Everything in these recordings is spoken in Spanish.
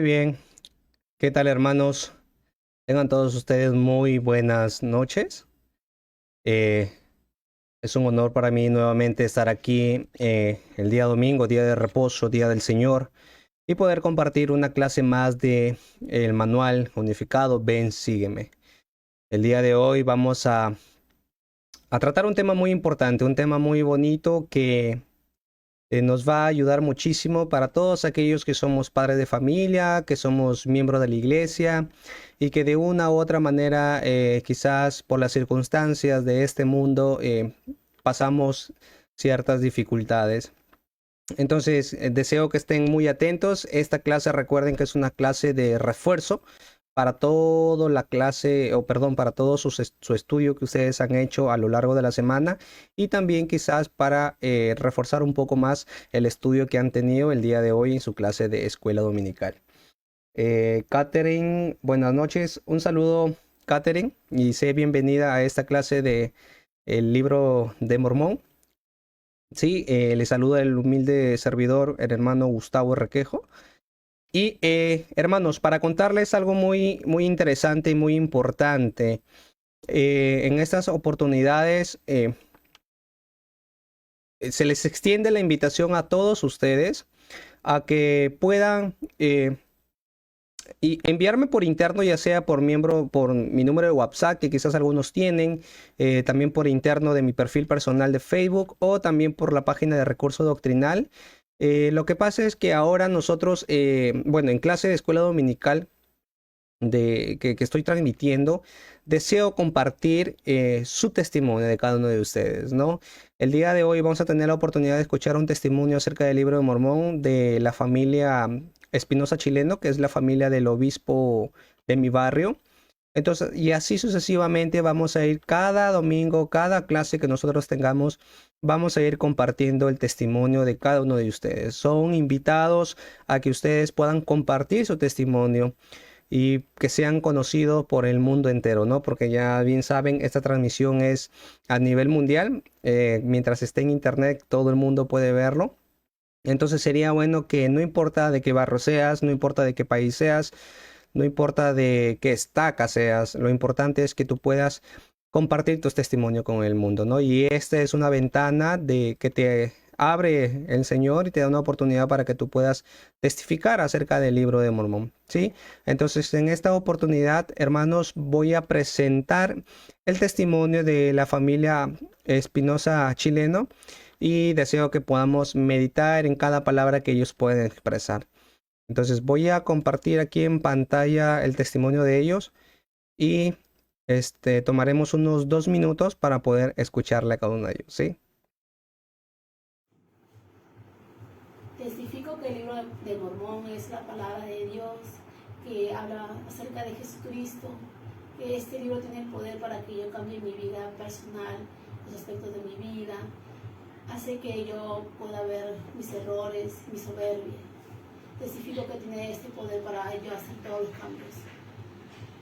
bien. ¿Qué tal, hermanos? Tengan todos ustedes muy buenas noches. Eh, es un honor para mí nuevamente estar aquí el día domingo, día de reposo, día del Señor, y poder compartir una clase más de el manual unificado Ven, sígueme. El día de hoy vamos a tratar un tema muy importante, un tema muy bonito que nos va a ayudar muchísimo para todos aquellos que somos padres de familia, que somos miembros de la iglesia y que de una u otra manera, quizás por las circunstancias de este mundo, pasamos ciertas dificultades. Entonces, deseo que estén muy atentos. Esta clase, recuerden que es una clase de refuerzo para toda la clase, o perdón, para todo su estudio que ustedes han hecho a lo largo de la semana y también quizás para reforzar un poco más el estudio que han tenido el día de hoy en su clase de escuela dominical. Catherine, buenas noches. Un saludo, Catherine, y sé bienvenida a esta clase de el libro de Mormón. Sí, le saluda el humilde servidor, el hermano Gustavo Requejo. Y hermanos, para contarles algo muy interesante y muy importante, en estas oportunidades se les extiende la invitación a todos ustedes a que puedan y enviarme por interno, ya sea por miembro, por mi número de WhatsApp, que quizás algunos tienen, también por interno de mi perfil personal de Facebook o también por la página de Recurso Doctrinal. Lo que pasa es que ahora nosotros, bueno, en clase de escuela dominical que estoy transmitiendo, deseo compartir su testimonio de cada uno de ustedes, ¿no? El día de hoy vamos a tener la oportunidad de escuchar un testimonio acerca del libro de Mormón de la familia Espinosa Chileno, que es la familia del obispo de mi barrio. Entonces, y así sucesivamente vamos a ir cada domingo, cada clase que nosotros tengamos, vamos a ir compartiendo el testimonio de cada uno de ustedes. Son invitados a que ustedes puedan compartir su testimonio y que sean conocidos por el mundo entero, ¿no? Porque ya bien saben, esta transmisión es a nivel mundial. Mientras esté en internet, todo el mundo puede verlo. Entonces sería bueno que no importa de qué barrio seas, no importa de qué país seas, no importa de qué estaca seas, lo importante es que tú puedas compartir tus testimonios con el mundo, ¿no? Y esta es una ventana de que te abre el Señor y te da una oportunidad para que tú puedas testificar acerca del libro de Mormón, ¿sí? Entonces, en esta oportunidad, hermanos, voy a presentar el testimonio de la familia Espinosa chileno y deseo que podamos meditar en cada palabra que ellos pueden expresar. Entonces voy a compartir aquí en pantalla el testimonio de ellos y tomaremos unos 2 minutos para poder escucharle a cada uno de ellos, ¿sí? Testifico que el libro de Mormón es la palabra de Dios que habla acerca de Jesucristo, que este libro tiene el poder para que yo cambie mi vida personal, los aspectos de mi vida, hace que yo pueda ver mis errores, mi soberbia. Testifico que tiene este poder para yo hacer todos los cambios.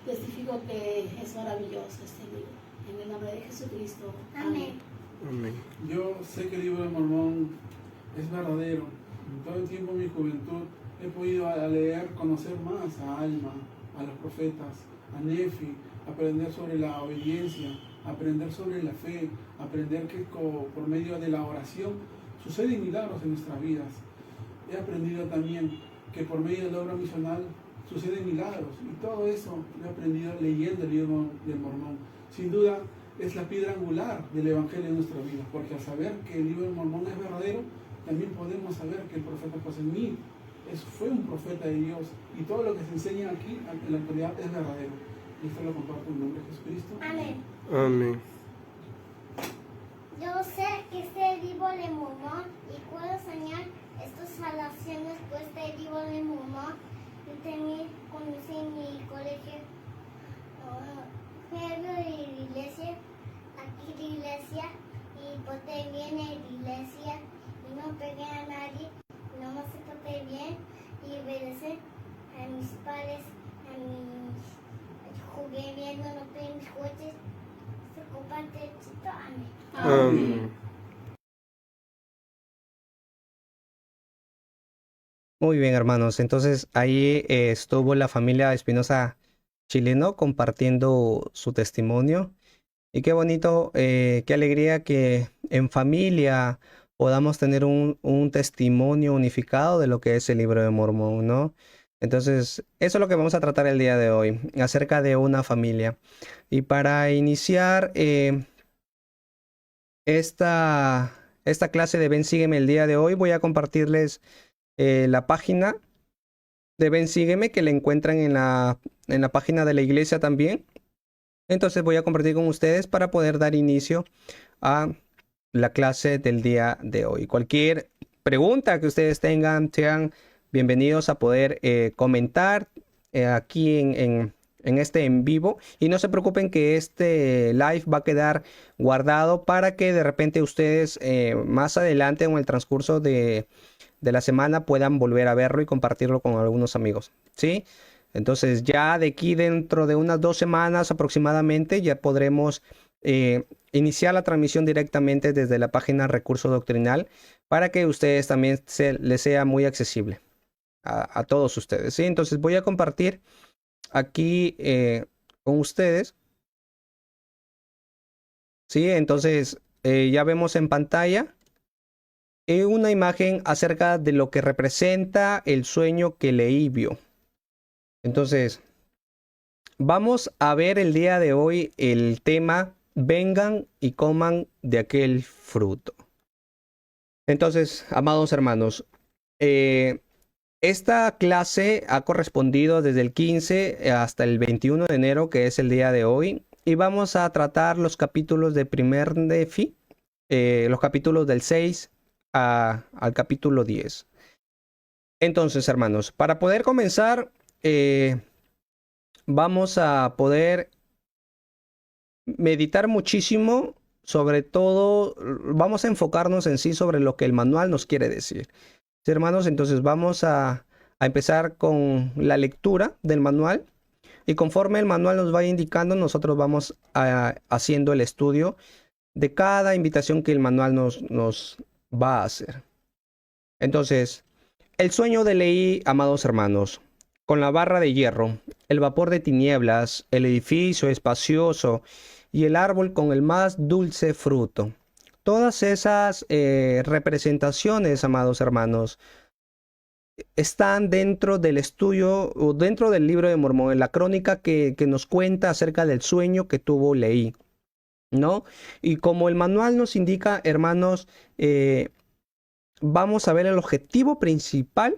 Testifico que es maravilloso este libro. En el nombre de Jesucristo. Amén. Amén. Yo sé que el libro de Mormón es verdadero. En todo el tiempo de mi juventud he podido leer, conocer más a Alma, a los profetas, a Nefi, aprender sobre la obediencia, aprender sobre la fe, aprender que por medio de la oración suceden milagros en nuestras vidas. He aprendido también que por medio de la obra misional suceden milagros, y todo eso lo he aprendido leyendo el libro del Mormón. Sin duda es la piedra angular del Evangelio en nuestra vida, porque al saber que el libro del Mormón es verdadero, también podemos saber que el profeta José Smith fue un profeta de Dios, y todo lo que se enseña aquí en la actualidad es verdadero. Y esto lo comparto en nombre de Jesucristo. Amén. Amén. Yo sé que este libro de Mormón y puedo enseñar estas salvaciones con este libro de Mormón. Yo también conocí en mi colegio, fui a la iglesia, aquí la iglesia, y porté bien en la iglesia, y no pegué a nadie, nomás se porté bien y obedecí a mis padres, jugué bien, no pegué mis juguetes. Amén. Amén. Muy bien, hermanos. Entonces ahí estuvo la familia Espinosa Chileno compartiendo su testimonio. Y qué bonito, qué alegría que en familia podamos tener un testimonio unificado de lo que es el libro de Mormón, ¿no? Entonces, eso es lo que vamos a tratar el día de hoy, acerca de una familia. Y para iniciar esta clase de Ven Sígueme el día de hoy, voy a compartirles la página de Ven Sígueme que la encuentran en la página de la iglesia también. Entonces voy a compartir con ustedes para poder dar inicio a la clase del día de hoy. Cualquier pregunta que ustedes tengan, sean bienvenidos a poder comentar aquí en este en vivo. Y no se preocupen que este live va a quedar guardado para que de repente ustedes más adelante en el transcurso de la semana puedan volver a verlo y compartirlo con algunos amigos, ¿sí? Entonces ya de aquí dentro de unas 2 semanas aproximadamente ya podremos iniciar la transmisión directamente desde la página Recurso Doctrinal para que ustedes también les sea muy accesible a todos ustedes, ¿sí? Entonces voy a compartir aquí con ustedes, ¿sí? Entonces ya vemos en pantalla una imagen acerca de lo que representa el sueño que Leí vio. Entonces, vamos a ver el día de hoy el tema vengan y coman de aquel fruto. Entonces, amados hermanos, esta clase ha correspondido desde el 15 hasta el 21 de enero, que es el día de hoy, y vamos a tratar los capítulos de primer Nefi, los capítulos del 6 al capítulo 10. Entonces, hermanos, para poder comenzar, vamos a poder meditar muchísimo, sobre todo, vamos a enfocarnos en sí sobre lo que el manual nos quiere decir. ¿Sí, hermanos? Entonces vamos a empezar con la lectura del manual y conforme el manual nos vaya indicando, nosotros vamos haciendo el estudio de cada invitación que el manual nos va a hacer. Entonces, el sueño de Leí, amados hermanos, con la barra de hierro, el vapor de tinieblas, el edificio espacioso y el árbol con el más dulce fruto. Todas esas representaciones, amados hermanos, están dentro del estudio o dentro del libro de Mormón, en la crónica que nos cuenta acerca del sueño que tuvo Leí, ¿no? Y como el manual nos indica, hermanos, vamos a ver el objetivo principal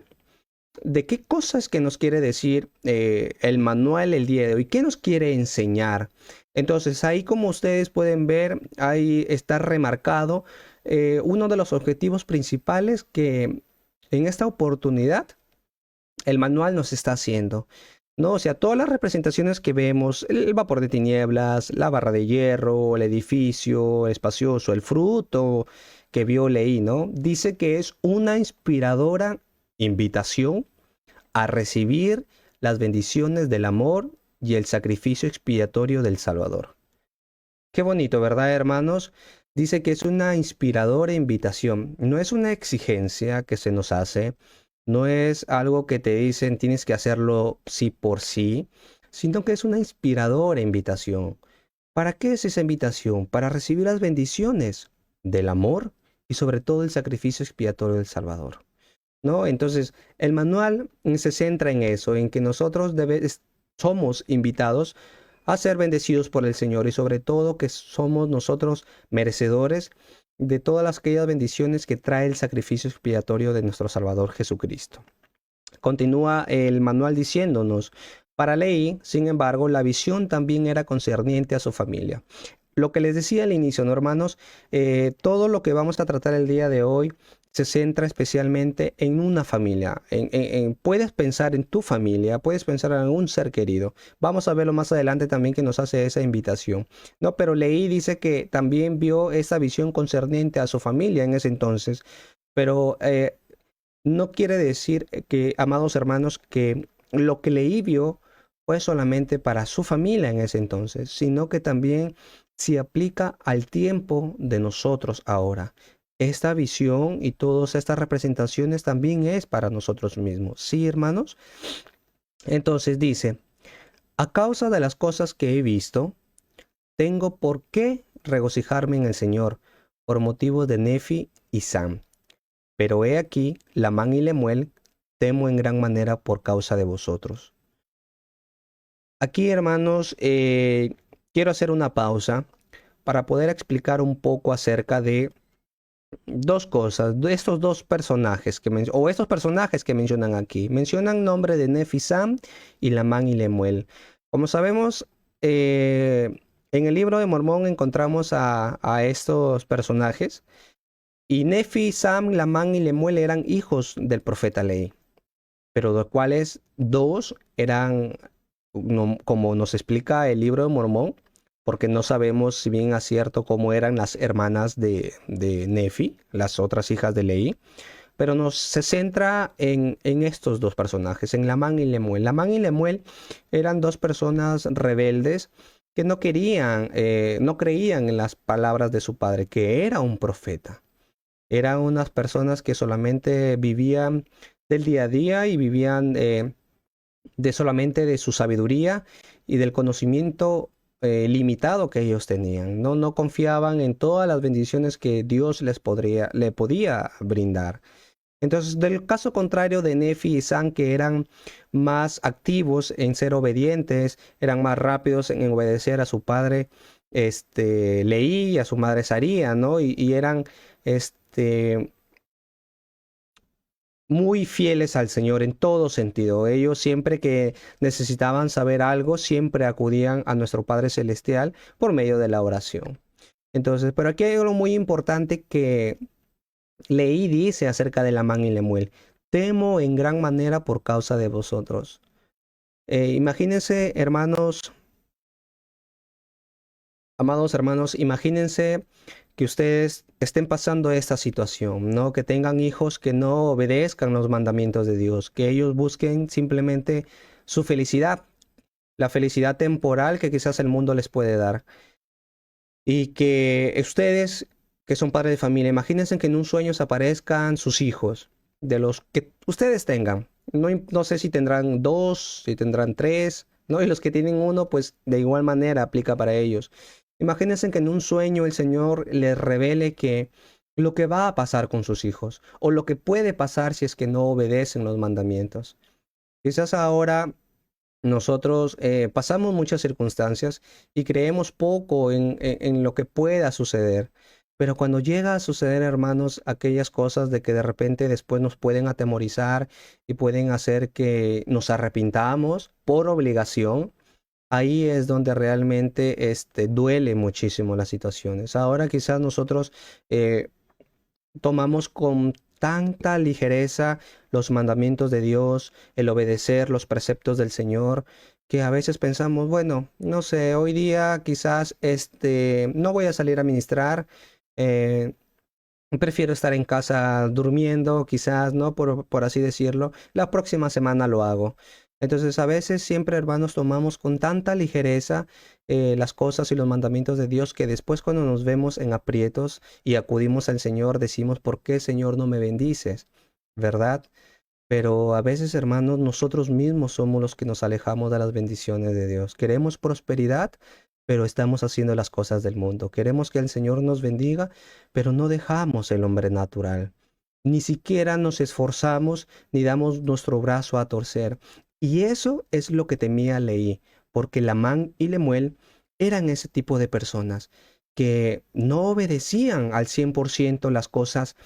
de qué cosas que nos quiere decir el manual el día de hoy, qué nos quiere enseñar. Entonces ahí, como ustedes pueden ver, ahí está remarcado uno de los objetivos principales que en esta oportunidad el manual nos está haciendo, ¿no? O sea, todas las representaciones que vemos, el vapor de tinieblas, la barra de hierro, el edificio espacioso, el fruto que vio Leí, ¿no? Dice que es una inspiradora invitación a recibir las bendiciones del amor y el sacrificio expiatorio del Salvador. Qué bonito, ¿verdad, hermanos? Dice que es una inspiradora invitación. No es una exigencia que se nos hace, no es algo que te dicen tienes que hacerlo sí por sí, sino que es una inspiradora invitación. ¿Para qué es esa invitación? Para recibir las bendiciones del amor y sobre todo el sacrificio expiatorio del Salvador, ¿no? Entonces, el manual se centra en eso, en que nosotros somos invitados a ser bendecidos por el Señor y sobre todo que somos nosotros merecedores de todas aquellas bendiciones que trae el sacrificio expiatorio de nuestro Salvador Jesucristo. Continúa el manual diciéndonos, para Leí, sin embargo, la visión también era concerniente a su familia. Lo que les decía al inicio, ¿no, hermanos? Todo lo que vamos a tratar el día de hoy se centra especialmente en una familia. Puedes pensar en tu familia, puedes pensar en un ser querido. Vamos a verlo más adelante también que nos hace esa invitación, ¿no? Pero Leí dice que también vio esa visión concerniente a su familia en ese entonces. Pero no quiere decir que, amados hermanos, que lo que Leí vio fue solamente para su familia en ese entonces, sino que también se aplica al tiempo de nosotros ahora. esta visión y todas estas representaciones también es para nosotros mismos. ¿Sí, hermanos? Entonces dice, a causa de las cosas que he visto, tengo por qué regocijarme en el Señor, por motivo de Nefi y Sam. Pero he aquí, Lamán y Lemuel, temo en gran manera por causa de vosotros. Aquí, hermanos, quiero hacer una pausa para poder explicar un poco acerca de dos cosas, de estos dos personajes o estos personajes que mencionan aquí. Mencionan nombre de Nefi y Sam y Lamán y Lemuel. Como sabemos, en el libro de Mormón encontramos a estos personajes. Y Nefi, Sam, Lamán y Lemuel eran hijos del profeta Leí, pero de los cuales dos eran, como nos explica el libro de Mormón, porque no sabemos si bien es cierto cómo eran las hermanas de Nefi, las otras hijas de Leí, pero se centra en estos dos personajes, en Lamán y Lemuel. Lamán y Lemuel eran dos personas rebeldes que no querían, no creían en las palabras de su padre, que era un profeta. Eran unas personas que solamente vivían del día a día y vivían solamente de su sabiduría y del conocimiento limitado que ellos tenían. No confiaban en todas las bendiciones que Dios le podía brindar. Entonces, del caso contrario de Nefi y Sam, que eran más activos en ser obedientes, eran más rápidos en obedecer a su padre Leí y a su madre Saría, ¿no? Y eran muy fieles al Señor en todo sentido. Ellos siempre que necesitaban saber algo, siempre acudían a nuestro Padre Celestial por medio de la oración. Entonces, pero aquí hay algo muy importante que Leí dice acerca de Lamán y Lemuel. Temo en gran manera por causa de vosotros. Imagínense, hermanos, amados hermanos, imagínense que ustedes estén pasando esta situación, ¿no? Que tengan hijos que no obedezcan los mandamientos de Dios, que ellos busquen simplemente su felicidad, la felicidad temporal que quizás el mundo les puede dar. Y que ustedes, que son padres de familia, imagínense que en un sueño se aparezcan sus hijos, de los que ustedes tengan. No sé si tendrán dos, si tendrán tres, ¿no? Y los que tienen uno, pues de igual manera aplica para ellos. Imagínense que en un sueño el Señor les revele que lo que va a pasar con sus hijos o lo que puede pasar si es que no obedecen los mandamientos. Quizás ahora nosotros pasamos muchas circunstancias y creemos poco en lo que pueda suceder. Pero cuando llega a suceder, hermanos, aquellas cosas de que de repente después nos pueden atemorizar y pueden hacer que nos arrepintamos por obligación, ahí es donde realmente duele muchísimo las situaciones. Ahora quizás nosotros tomamos con tanta ligereza los mandamientos de Dios, el obedecer los preceptos del Señor, que a veces pensamos, bueno, no sé, hoy día quizás no voy a salir a ministrar, eh, prefiero estar en casa durmiendo, quizás, ¿no? Por así decirlo. La próxima semana lo hago. Entonces, a veces siempre, hermanos, tomamos con tanta ligereza las cosas y los mandamientos de Dios que después cuando nos vemos en aprietos y acudimos al Señor, decimos, ¿por qué, Señor, no me bendices? ¿Verdad? Pero a veces, hermanos, nosotros mismos somos los que nos alejamos de las bendiciones de Dios. Queremos prosperidad, pero estamos haciendo las cosas del mundo. Queremos que el Señor nos bendiga, pero no dejamos el hombre natural. Ni siquiera nos esforzamos ni damos nuestro brazo a torcer. Y eso es lo que temía Leí, porque Lamán y Lemuel eran ese tipo de personas que no obedecían al 100% las cosas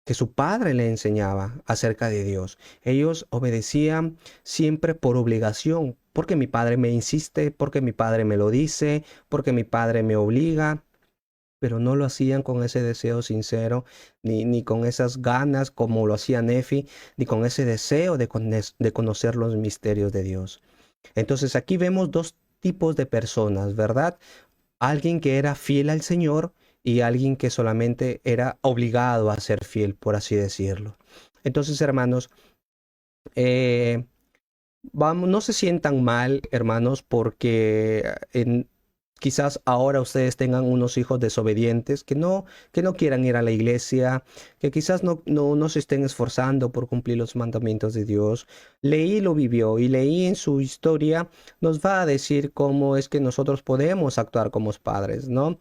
que su padre le enseñaba acerca de Dios. Ellos obedecían siempre por obligación, porque mi padre me insiste, porque mi padre me lo dice, porque mi padre me obliga, pero no lo hacían con ese deseo sincero, ni con esas ganas como lo hacía Nefi, ni con ese deseo de conocer los misterios de Dios. Entonces aquí vemos dos tipos de personas, ¿verdad? Alguien que era fiel al Señor y alguien que solamente era obligado a ser fiel, por así decirlo. Entonces, hermanos, no se sientan mal, hermanos, porque quizás ahora ustedes tengan unos hijos desobedientes que no quieran ir a la iglesia, que quizás no se estén esforzando por cumplir los mandamientos de Dios. Leí lo vivió y Leí en su historia nos va a decir cómo es que nosotros podemos actuar como padres, ¿no?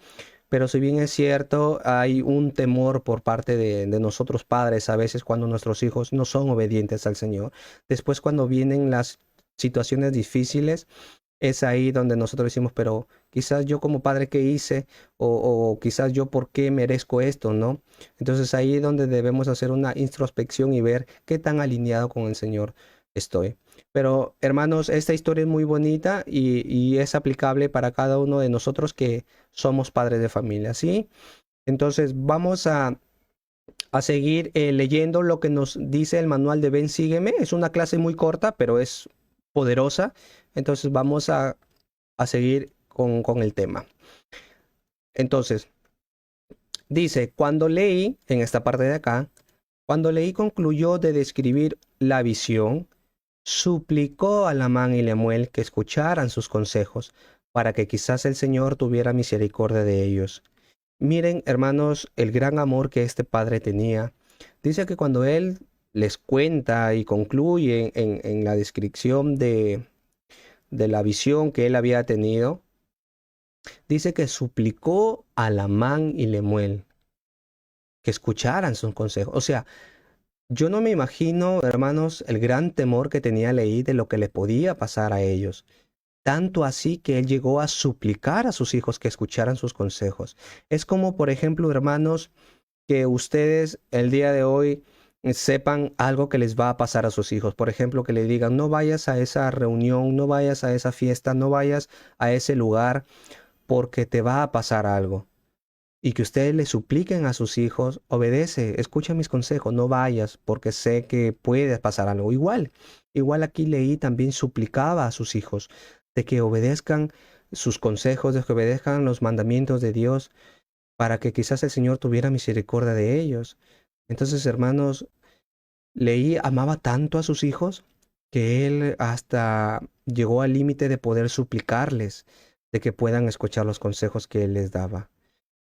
Pero si bien es cierto, hay un temor por parte de nosotros padres a veces cuando nuestros hijos no son obedientes al Señor. Después cuando vienen las situaciones difíciles, es ahí donde nosotros decimos, pero quizás yo como padre qué hice o quizás yo por qué merezco esto, ¿no? Entonces ahí es donde debemos hacer una introspección y ver qué tan alineado con el Señor estoy. Pero hermanos, esta historia es muy bonita y es aplicable para cada uno de nosotros que somos padres de familia, ¿sí? Entonces vamos a seguir leyendo lo que nos dice el manual de Ven, Sígueme. Es una clase muy corta, pero es poderosa. Entonces vamos a seguir con el tema. Entonces, dice, cuando Leí, en esta parte de acá, cuando Leí concluyó de describir la visión, suplicó a Lamán y Lemuel que escucharan sus consejos para que quizás el Señor tuviera misericordia de ellos. Miren, hermanos, el gran amor que este padre tenía. Dice que cuando él les cuenta y concluye en la descripción de la visión que él había tenido, dice que suplicó a Lamán y Lemuel que escucharan sus consejos. O sea, yo no me imagino, hermanos, el gran temor que tenía Leí de lo que le podía pasar a ellos. Tanto así que él llegó a suplicar a sus hijos que escucharan sus consejos. Es como, por ejemplo, hermanos, que ustedes el día de hoy sepan algo que les va a pasar a sus hijos. Por ejemplo, que le digan, no vayas a esa reunión, no vayas a esa fiesta, no vayas a ese lugar porque te va a pasar algo. Y que ustedes le supliquen a sus hijos, obedece, escucha mis consejos, no vayas porque sé que puede pasar algo. Igual aquí Leí también suplicaba a sus hijos de que obedezcan sus consejos, de que obedezcan los mandamientos de Dios para que quizás el Señor tuviera misericordia de ellos. Entonces, hermanos, Leí amaba tanto a sus hijos que él hasta llegó al límite de poder suplicarles de que puedan escuchar los consejos que él les daba.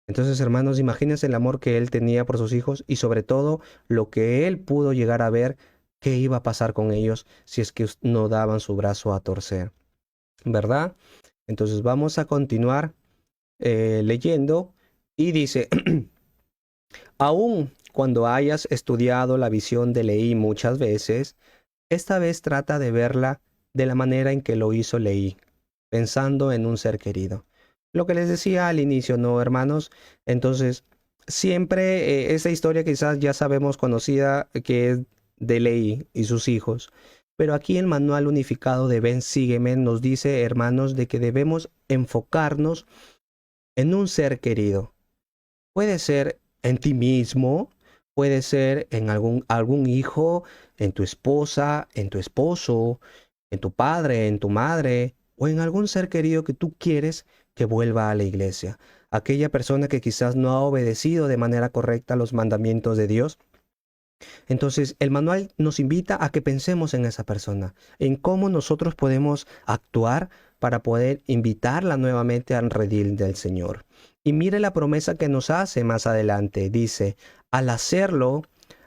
Entonces, hermanos, imagínense el amor que él tenía por sus hijos y sobre todo lo que él pudo llegar a ver qué iba a pasar con ellos si es que no daban su brazo a torcer, ¿verdad? Entonces vamos a continuar leyendo y dice, aun cuando hayas estudiado la visión de Leí muchas veces, esta vez trata de verla de la manera en que lo hizo Leí, pensando en un ser querido. Lo que les decía al inicio, ¿no, hermanos? Entonces, siempre esa historia quizás ya sabemos conocida que es de Leí y sus hijos. Pero aquí el manual unificado de Ven, Sígueme nos dice, hermanos, de que debemos enfocarnos en un ser querido. Puede ser en ti mismo, puede ser en algún hijo, en tu esposa, en tu esposo, en tu padre, en tu madre, o en algún ser querido que tú quieres que vuelva a la iglesia. Aquella persona que quizás no ha obedecido de manera correcta los mandamientos de Dios. Entonces, el manual nos invita a que pensemos en esa persona, en cómo nosotros podemos actuar para poder invitarla nuevamente al redil del Señor. Y mire la promesa que nos hace más adelante. Dice, al hacerlo,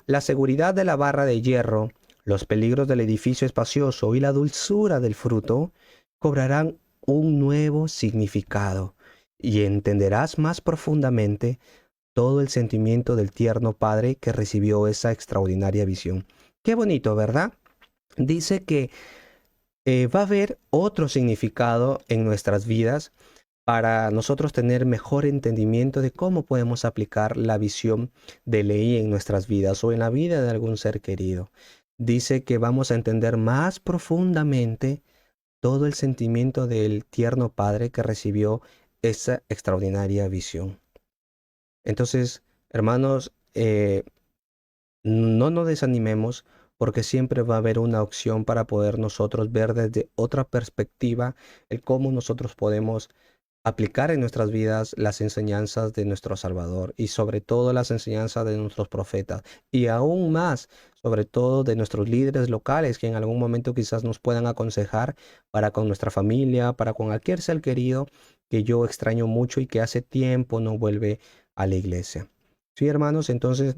la seguridad de la barra de hierro, los peligros del edificio espacioso y la dulzura del fruto cobrarán un nuevo significado y entenderás más profundamente todo el sentimiento del tierno padre que recibió esa extraordinaria visión. Qué bonito, ¿verdad? Dice que va a haber otro significado en nuestras vidas para nosotros tener mejor entendimiento de cómo podemos aplicar la visión de Leí en nuestras vidas o en la vida de algún ser querido. Dice que vamos a entender más profundamente todo el sentimiento del tierno padre que recibió esa extraordinaria visión. Entonces, hermanos, no nos desanimemos porque siempre va a haber una opción para poder nosotros ver desde otra perspectiva el cómo nosotros podemos aplicar en nuestras vidas las enseñanzas de nuestro Salvador y sobre todo las enseñanzas de nuestros profetas y aún más, sobre todo de nuestros líderes locales que en algún momento quizás nos puedan aconsejar para con nuestra familia, para con cualquier ser querido que yo extraño mucho y que hace tiempo no vuelve a la iglesia. Sí, hermanos, entonces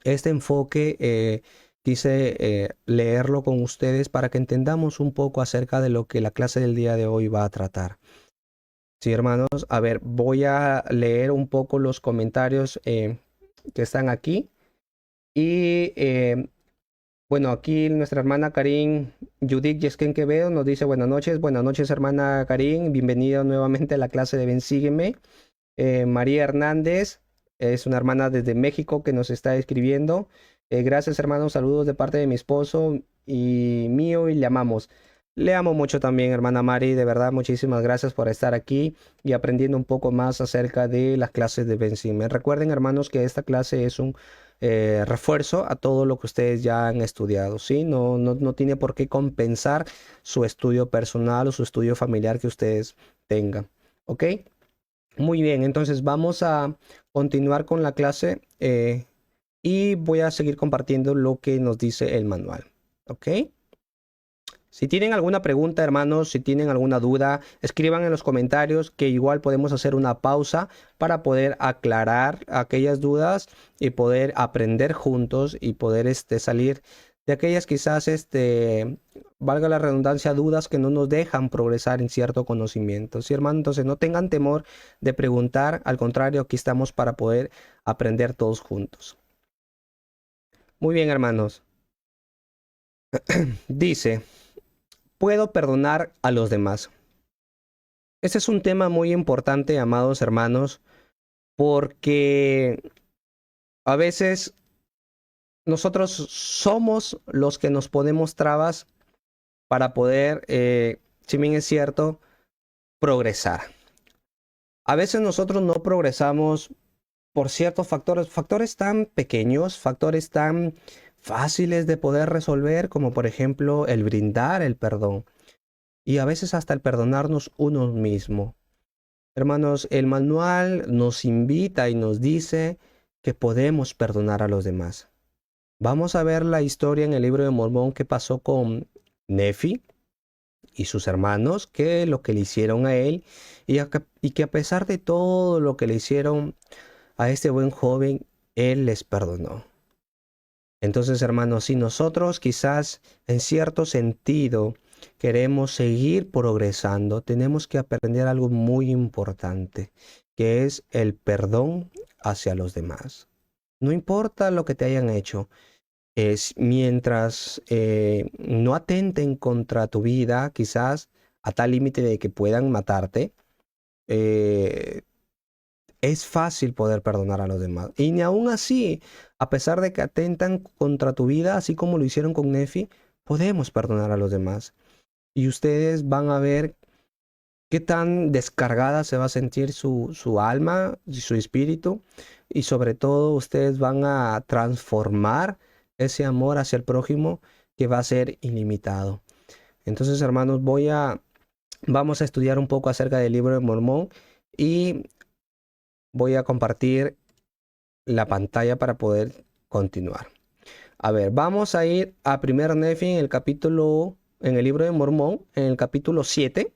este enfoque quise leerlo con ustedes para que entendamos un poco acerca de lo que la clase del día de hoy va a tratar. Sí, hermanos, a ver, voy a leer un poco los comentarios que están aquí. Y bueno, aquí nuestra hermana Karin Judith Yesken Quevedo nos dice buenas noches hermana Karin, bienvenida nuevamente a la clase de Ven Sígueme. María Hernández es una hermana desde México que nos está escribiendo. Gracias hermanos, saludos de parte de mi esposo y mío y le amamos. Le amo mucho también, hermana Mari, de verdad, muchísimas gracias por estar aquí y aprendiendo un poco más acerca de las clases de Ven Sígueme. Recuerden, hermanos, que esta clase es un refuerzo a todo lo que ustedes ya han estudiado, ¿sí? No tiene por qué compensar su estudio personal o su estudio familiar que ustedes tengan, ¿ok? Muy bien, entonces vamos a continuar con la clase y voy a seguir compartiendo lo que nos dice el manual, ¿ok? Si tienen alguna pregunta, hermanos, si tienen alguna duda, escriban en los comentarios que igual podemos hacer una pausa para poder aclarar aquellas dudas y poder aprender juntos y poder salir de aquellas quizás, valga la redundancia, dudas que no nos dejan progresar en cierto conocimiento. Sí, hermano, entonces no tengan temor de preguntar, al contrario, aquí estamos para poder aprender todos juntos. Muy bien, hermanos. Dice, ¿puedo perdonar a los demás? Este es un tema muy importante, amados hermanos, porque a veces nosotros somos los que nos ponemos trabas para poder, si bien es cierto, progresar. A veces nosotros no progresamos por ciertos factores tan pequeños, factores tan fáciles de poder resolver, como por ejemplo el brindar el perdón. Y a veces hasta el perdonarnos uno mismo. Hermanos, el manual nos invita y nos dice que podemos perdonar a los demás. Vamos a ver la historia en el libro de Mormón que pasó con Nefi y sus hermanos, que lo que le hicieron a él y que a pesar de todo lo que le hicieron a este buen joven, él les perdonó. Entonces, hermanos, si nosotros quizás en cierto sentido queremos seguir progresando, tenemos que aprender algo muy importante, que es el perdón hacia los demás. No importa lo que te hayan hecho, mientras no atenten contra tu vida, quizás a tal límite de que puedan matarte, es fácil poder perdonar a los demás. Y ni aún así, a pesar de que atentan contra tu vida, así como lo hicieron con Nefi, podemos perdonar a los demás. Y ustedes van a ver qué tan descargada se va a sentir su alma y su espíritu. Y sobre todo, ustedes van a transformar ese amor hacia el prójimo que va a ser ilimitado. Entonces, hermanos, vamos a estudiar un poco acerca del libro de Mormón y voy a compartir la pantalla para poder continuar. A ver, vamos a ir a 1 Nefi en el libro de Mormón, en el capítulo 7.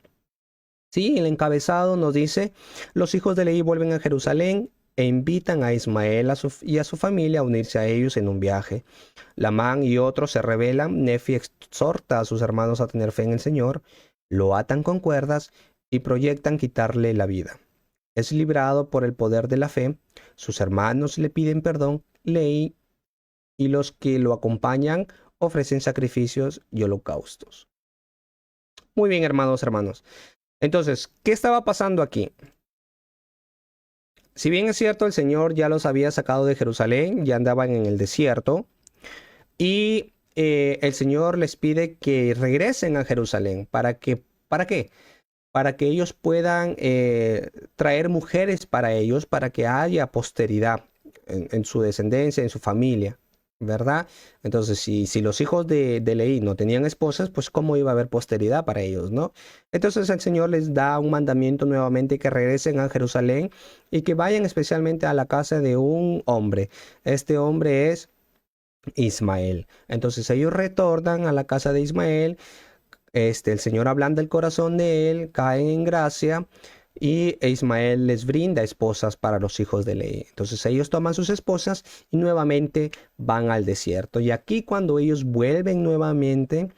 Sí, el encabezado nos dice, los hijos de Leví vuelven a Jerusalén e invitan a Ismael y a su familia a unirse a ellos en un viaje. Lamán y otros se rebelan, Nefi exhorta a sus hermanos a tener fe en el Señor, lo atan con cuerdas y proyectan quitarle la vida. Es librado por el poder de la fe, sus hermanos le piden perdón, Leví y los que lo acompañan ofrecen sacrificios y holocaustos. Muy bien, hermanos. Entonces, ¿qué estaba pasando aquí? Si bien es cierto, el Señor ya los había sacado de Jerusalén, ya andaban en el desierto, y el Señor les pide que regresen a Jerusalén. ¿Para qué? Para que ellos puedan traer mujeres para ellos, para que haya posteridad en su descendencia, en su familia, ¿verdad? Entonces, si los hijos de Leí no tenían esposas, pues cómo iba a haber posteridad para ellos, ¿no? Entonces el Señor les da un mandamiento nuevamente que regresen a Jerusalén y que vayan especialmente a la casa de un hombre. Este hombre es Ismael. Entonces ellos retornan a la casa de Ismael. El Señor ablanda el corazón de él, caen en gracia y Ismael les brinda esposas para los hijos de Leí. Entonces ellos toman sus esposas y nuevamente van al desierto. Y aquí cuando ellos vuelven nuevamente,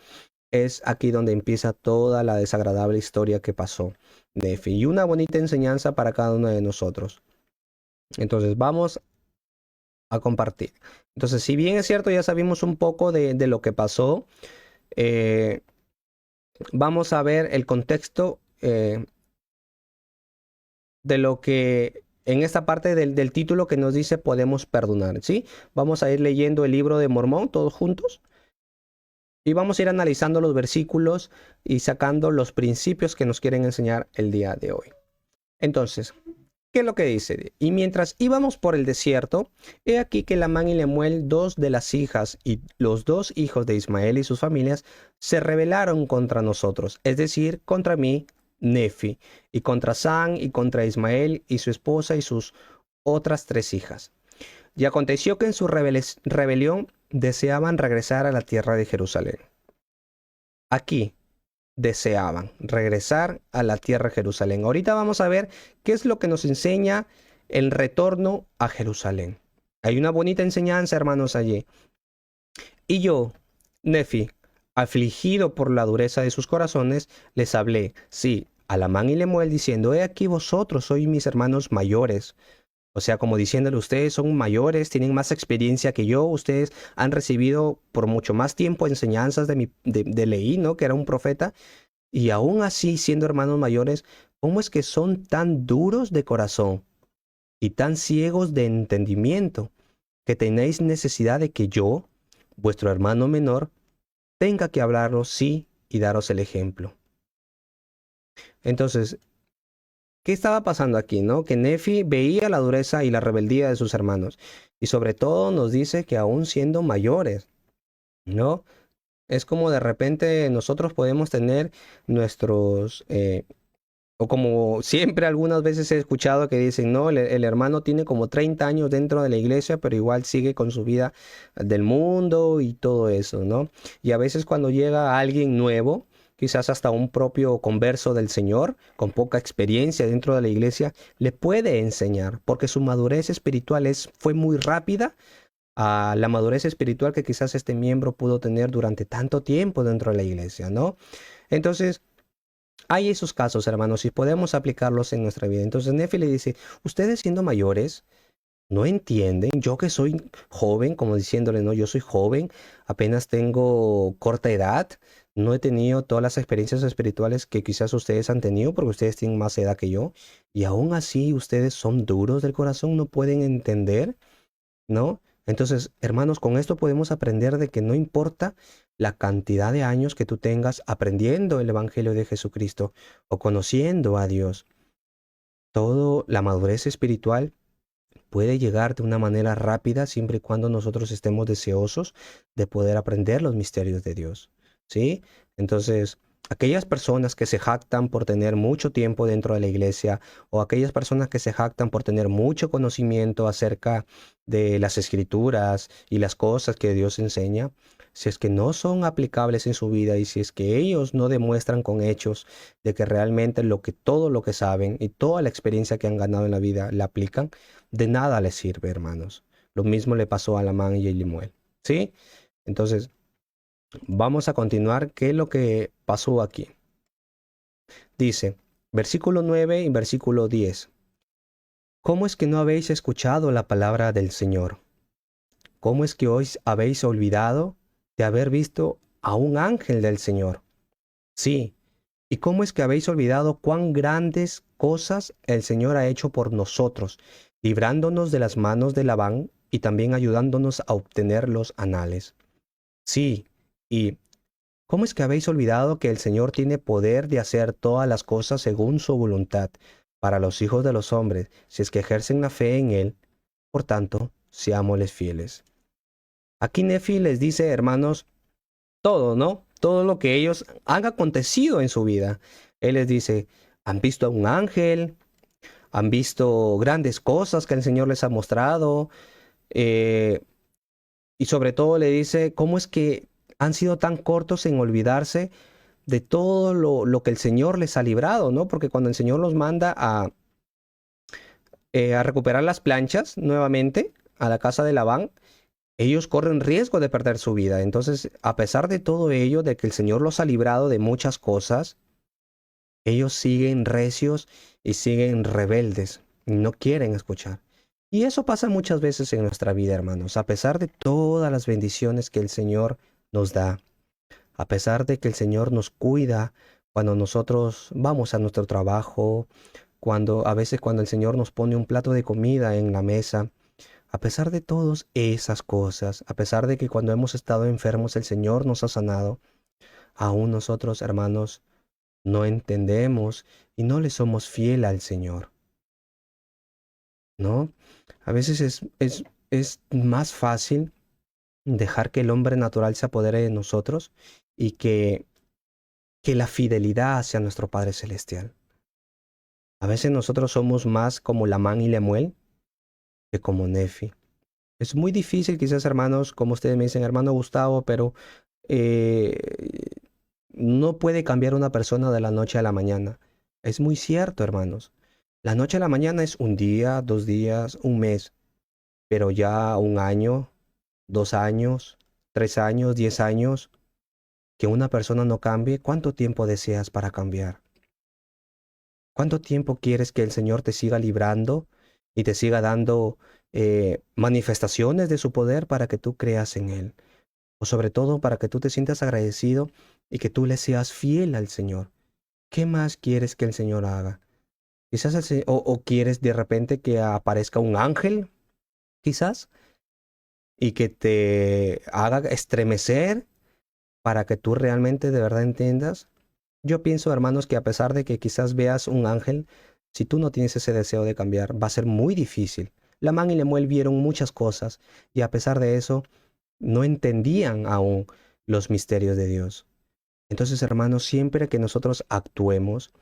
es aquí donde empieza toda la desagradable historia que pasó Nefi. Y una bonita enseñanza para cada uno de nosotros. Entonces vamos a compartir. Entonces, si bien es cierto, ya sabemos un poco de lo que pasó, vamos a ver el contexto de lo que en esta parte del título que nos dice podemos perdonar, ¿sí? Vamos a ir leyendo el libro de Mormón todos juntos y vamos a ir analizando los versículos y sacando los principios que nos quieren enseñar el día de hoy. Entonces, ¿qué es lo que dice? Y mientras íbamos por el desierto, he aquí que Lamán y Lemuel, dos de las hijas y los dos hijos de Ismael y sus familias, se rebelaron contra nosotros, es decir, contra mí, Nefi, y contra San y contra Ismael y su esposa y sus otras 3 hijas. Y aconteció que en su rebelión deseaban regresar a la tierra de Jerusalén. Aquí deseaban regresar a la tierra de Jerusalén. Ahorita vamos a ver qué es lo que nos enseña el retorno a Jerusalén. Hay una bonita enseñanza, hermanos, allí. Y yo, Nefi, afligido por la dureza de sus corazones, les hablé, sí, a Lamán y Lemuel, diciendo, he aquí vosotros sois mis hermanos mayores. O sea, como diciéndole, ustedes son mayores, tienen más experiencia que yo, ustedes han recibido por mucho más tiempo enseñanzas de Leí, ¿no? Que era un profeta. Y aún así, siendo hermanos mayores, ¿cómo es que son tan duros de corazón y tan ciegos de entendimiento que tenéis necesidad de que yo, vuestro hermano menor, tenga que hablaros sí y daros el ejemplo? Entonces, ¿qué estaba pasando aquí, no? Que Nefi veía la dureza y la rebeldía de sus hermanos. Y sobre todo nos dice que aún siendo mayores, ¿no? Es como de repente nosotros podemos tener nuestros... o como siempre algunas veces he escuchado que dicen, no, el hermano tiene como 30 años dentro de la iglesia, pero igual sigue con su vida del mundo y todo eso, ¿no? Y a veces cuando llega alguien nuevo, quizás hasta un propio converso del Señor, con poca experiencia dentro de la iglesia, le puede enseñar, porque su madurez espiritual fue muy rápida a la madurez espiritual que quizás este miembro pudo tener durante tanto tiempo dentro de la iglesia, ¿no? Entonces, hay esos casos, hermanos, y podemos aplicarlos en nuestra vida. Entonces, Nefi le dice, ustedes siendo mayores, no entienden, yo que soy joven, como diciéndole, no, yo soy joven, apenas tengo corta edad, no he tenido todas las experiencias espirituales que quizás ustedes han tenido, porque ustedes tienen más edad que yo, y aún así ustedes son duros del corazón, no pueden entender, ¿no? Entonces, hermanos, con esto podemos aprender de que no importa la cantidad de años que tú tengas aprendiendo el Evangelio de Jesucristo o conociendo a Dios, toda la madurez espiritual puede llegar de una manera rápida siempre y cuando nosotros estemos deseosos de poder aprender los misterios de Dios, ¿sí? Entonces, aquellas personas que se jactan por tener mucho tiempo dentro de la iglesia o aquellas personas que se jactan por tener mucho conocimiento acerca de las escrituras y las cosas que Dios enseña, si es que no son aplicables en su vida y si es que ellos no demuestran con hechos de que realmente todo lo que saben y toda la experiencia que han ganado en la vida la aplican, de nada les sirve, hermanos. Lo mismo le pasó a Lamán y a Lemuel, ¿sí? Entonces, vamos a continuar. ¿Qué es lo que pasó aquí? Dice, versículo 9 y versículo 10. ¿Cómo es que no habéis escuchado la palabra del Señor? ¿Cómo es que hoy habéis olvidado de haber visto a un ángel del Señor? Sí. ¿Y cómo es que habéis olvidado cuán grandes cosas el Señor ha hecho por nosotros, librándonos de las manos de Labán y también ayudándonos a obtener los anales? Sí. ¿Y cómo es que habéis olvidado que el Señor tiene poder de hacer todas las cosas según su voluntad para los hijos de los hombres, si es que ejercen la fe en Él? Por tanto, seámosles fieles. Aquí Nefi les dice, hermanos, todo, ¿no? Todo lo que ellos han acontecido en su vida. Él les dice, han visto a un ángel, han visto grandes cosas que el Señor les ha mostrado, eh, y sobre todo le dice, ¿cómo es que han sido tan cortos en olvidarse de todo lo que el Señor les ha librado, ¿no? Porque cuando el Señor los manda a recuperar las planchas nuevamente a la casa de Labán, ellos corren riesgo de perder su vida. Entonces, a pesar de todo ello, de que el Señor los ha librado de muchas cosas, ellos siguen recios y siguen rebeldes, y no quieren escuchar. Y eso pasa muchas veces en nuestra vida, hermanos. A pesar de todas las bendiciones que el Señor nos da, a pesar de que el Señor nos cuida cuando nosotros vamos a nuestro trabajo, a veces cuando el Señor nos pone un plato de comida en la mesa, a pesar de todas esas cosas, a pesar de que cuando hemos estado enfermos el Señor nos ha sanado, aún nosotros, hermanos, no entendemos y no le somos fiel al Señor, ¿no? A veces es más fácil dejar que el hombre natural se apodere de nosotros y que la fidelidad hacia nuestro Padre Celestial. A veces nosotros somos más como Lamán y Lemuel que como Nefi. Es muy difícil quizás, hermanos, como ustedes me dicen, hermano Gustavo, pero eh, no puede cambiar una persona de la noche a la mañana. Es muy cierto, hermanos. La noche a la mañana es un día, 2 días, un mes, pero ya un año, 2 años, 3 años, 10 años, que una persona no cambie, ¿cuánto tiempo deseas para cambiar? ¿Cuánto tiempo quieres que el Señor te siga librando y te siga dando manifestaciones de su poder para que tú creas en Él? O sobre todo para que tú te sientas agradecido y que tú le seas fiel al Señor. ¿Qué más quieres que el Señor haga? Quizás o quieres de repente que aparezca un ángel, quizás, y que te haga estremecer para que tú realmente de verdad entiendas. Yo pienso, hermanos, que a pesar de que quizás veas un ángel, si tú no tienes ese deseo de cambiar, va a ser muy difícil. Lamán y Lemuel vieron muchas cosas y a pesar de eso, no entendían aún los misterios de Dios. Entonces, hermanos, siempre que nosotros actuemos,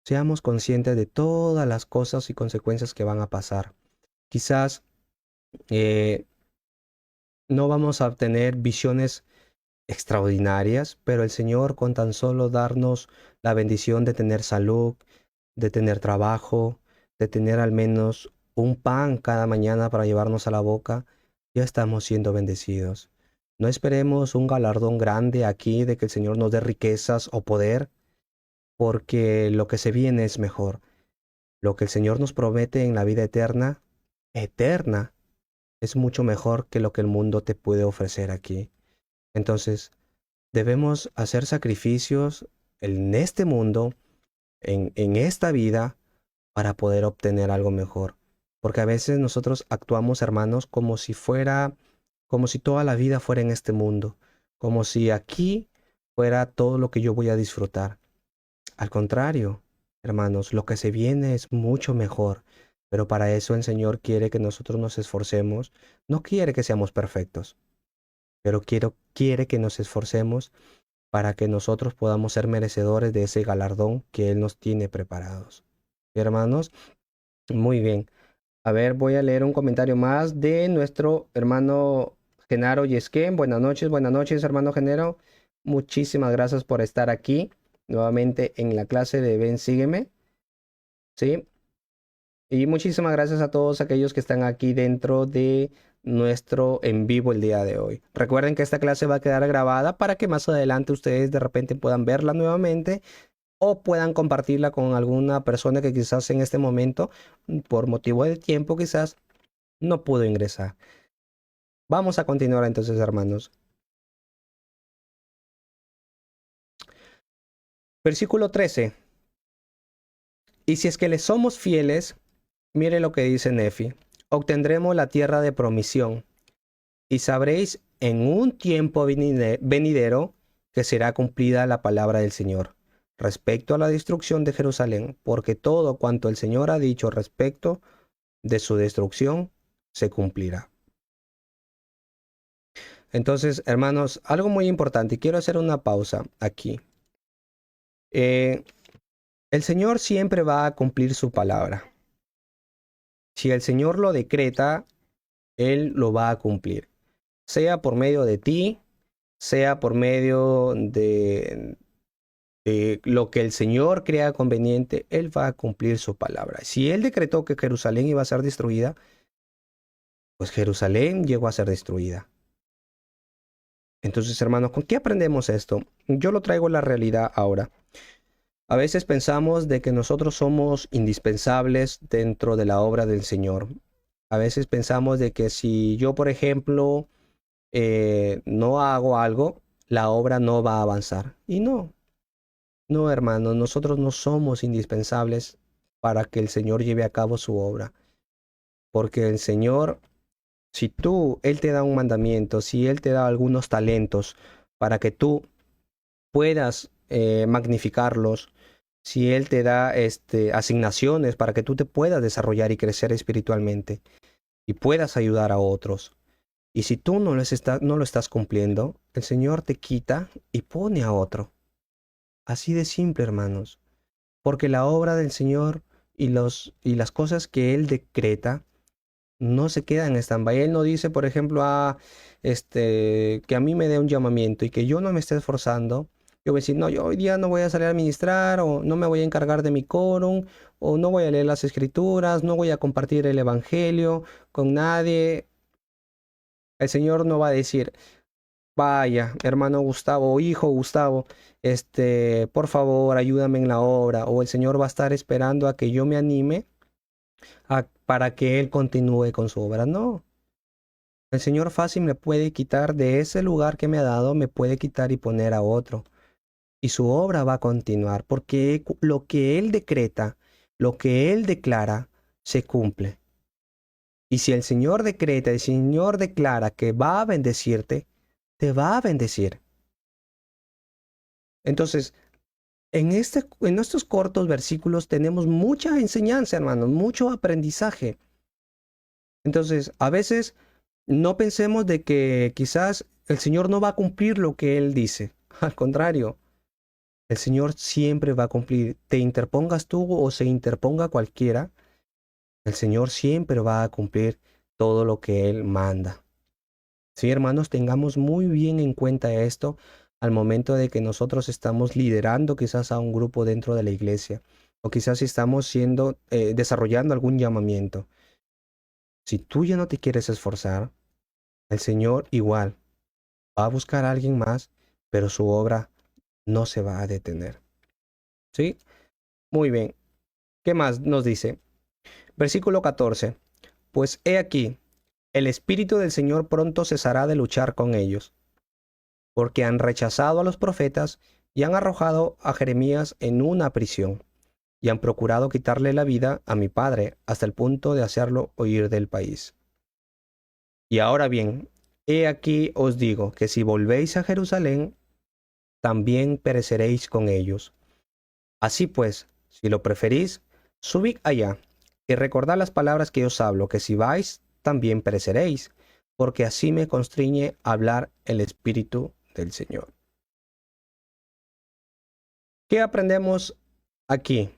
seamos conscientes de todas las cosas y consecuencias que van a pasar. Quizás no vamos a obtener visiones extraordinarias, pero el Señor con tan solo darnos la bendición de tener salud, de tener trabajo, de tener al menos un pan cada mañana para llevarnos a la boca, ya estamos siendo bendecidos. No esperemos un galardón grande aquí de que el Señor nos dé riquezas o poder, porque lo que se viene es mejor. Lo que el Señor nos promete en la vida eterna, eterna, es mucho mejor que lo que el mundo te puede ofrecer aquí. Entonces, debemos hacer sacrificios en este mundo, en esta vida, para poder obtener algo mejor. Porque a veces nosotros actuamos, hermanos, como si toda la vida fuera en este mundo, como si aquí fuera todo lo que yo voy a disfrutar. Al contrario, hermanos, lo que se viene es mucho mejor, pero para eso el Señor quiere que nosotros nos esforcemos, no quiere que seamos perfectos, pero quiere que nos esforcemos para que nosotros podamos ser merecedores de ese galardón que Él nos tiene preparados. Hermanos, muy bien. A ver, voy a leer un comentario más de nuestro hermano Genaro Yesquén. Buenas noches, hermano Genaro. Muchísimas gracias por estar aquí nuevamente en la clase de Ven, Sígueme. ¿Sí? Y muchísimas gracias a todos aquellos que están aquí dentro de nuestro en vivo el día de hoy. Recuerden que esta clase va a quedar grabada para que más adelante ustedes de repente puedan verla nuevamente o puedan compartirla con alguna persona que quizás en este momento, por motivo de tiempo, quizás no pudo ingresar. Vamos a continuar entonces, hermanos. Versículo 13. Y si es que le somos fieles, mire lo que dice Nefi, obtendremos la tierra de promisión, y sabréis en un tiempo venidero que será cumplida la palabra del Señor respecto a la destrucción de Jerusalén, porque todo cuanto el Señor ha dicho respecto de su destrucción se cumplirá. Entonces, hermanos, algo muy importante, y quiero hacer una pausa aquí. El Señor siempre va a cumplir su palabra. Si el Señor lo decreta, Él lo va a cumplir. Sea por medio de ti, sea por medio de lo que el Señor crea conveniente, Él va a cumplir su palabra. Si Él decretó que Jerusalén iba a ser destruida, pues Jerusalén llegó a ser destruida. Entonces, hermanos, ¿con qué aprendemos esto? Yo lo traigo a la realidad ahora. A veces pensamos de que nosotros somos indispensables dentro de la obra del Señor. A veces pensamos de que si yo, por ejemplo, no hago algo, la obra no va a avanzar. Y no, no, hermano, nosotros no somos indispensables para que el Señor lleve a cabo su obra. Porque el Señor, si Él te da un mandamiento, si Él te da algunos talentos para que tú puedas magnificarlos, si Él te da asignaciones para que tú te puedas desarrollar y crecer espiritualmente y puedas ayudar a otros. Y si tú no lo estás cumpliendo, el Señor te quita y pone a otro. Así de simple, hermanos. Porque la obra del Señor y las cosas que Él decreta no se quedan en stand-by. Él no dice, por ejemplo, que a mí me dé un llamamiento y que yo no me esté esforzando. Yo voy a decir, no, yo hoy día no voy a salir a ministrar, o no me voy a encargar de mi quórum, o no voy a leer las escrituras, no voy a compartir el evangelio con nadie. El Señor no va a decir, vaya, hermano Gustavo o hijo Gustavo, por favor, ayúdame en la obra. O el Señor va a estar esperando a que yo me anime para que Él continúe con su obra. No. El Señor fácil me puede quitar de ese lugar que me ha dado, me puede quitar y poner a otro. Y su obra va a continuar, porque lo que Él decreta, lo que Él declara, se cumple. Y si el Señor decreta, el Señor declara que va a bendecirte, te va a bendecir. Entonces, en estos cortos versículos tenemos mucha enseñanza, hermanos, mucho aprendizaje. Entonces, a veces no pensemos de que quizás el Señor no va a cumplir lo que Él dice. Al contrario, el Señor siempre va a cumplir. Te interpongas tú o se interponga cualquiera, el Señor siempre va a cumplir todo lo que Él manda. Sí, hermanos, tengamos muy bien en cuenta esto al momento de que nosotros estamos liderando quizás a un grupo dentro de la iglesia, o quizás estamos desarrollando algún llamamiento. Si tú ya no te quieres esforzar, el Señor igual va a buscar a alguien más, pero su obra no se va a detener. ¿Sí? Muy bien. ¿Qué más nos dice? Versículo 14. Pues he aquí, el Espíritu del Señor pronto cesará de luchar con ellos, porque han rechazado a los profetas y han arrojado a Jeremías en una prisión, y han procurado quitarle la vida a mi padre hasta el punto de hacerlo huir del país. Y ahora bien, he aquí os digo que si volvéis a Jerusalén, también pereceréis con ellos. Así pues, si lo preferís, subid allá, y recordad las palabras que os hablo, que si vais, también pereceréis, porque así me constriñe hablar el Espíritu del Señor. ¿Qué aprendemos aquí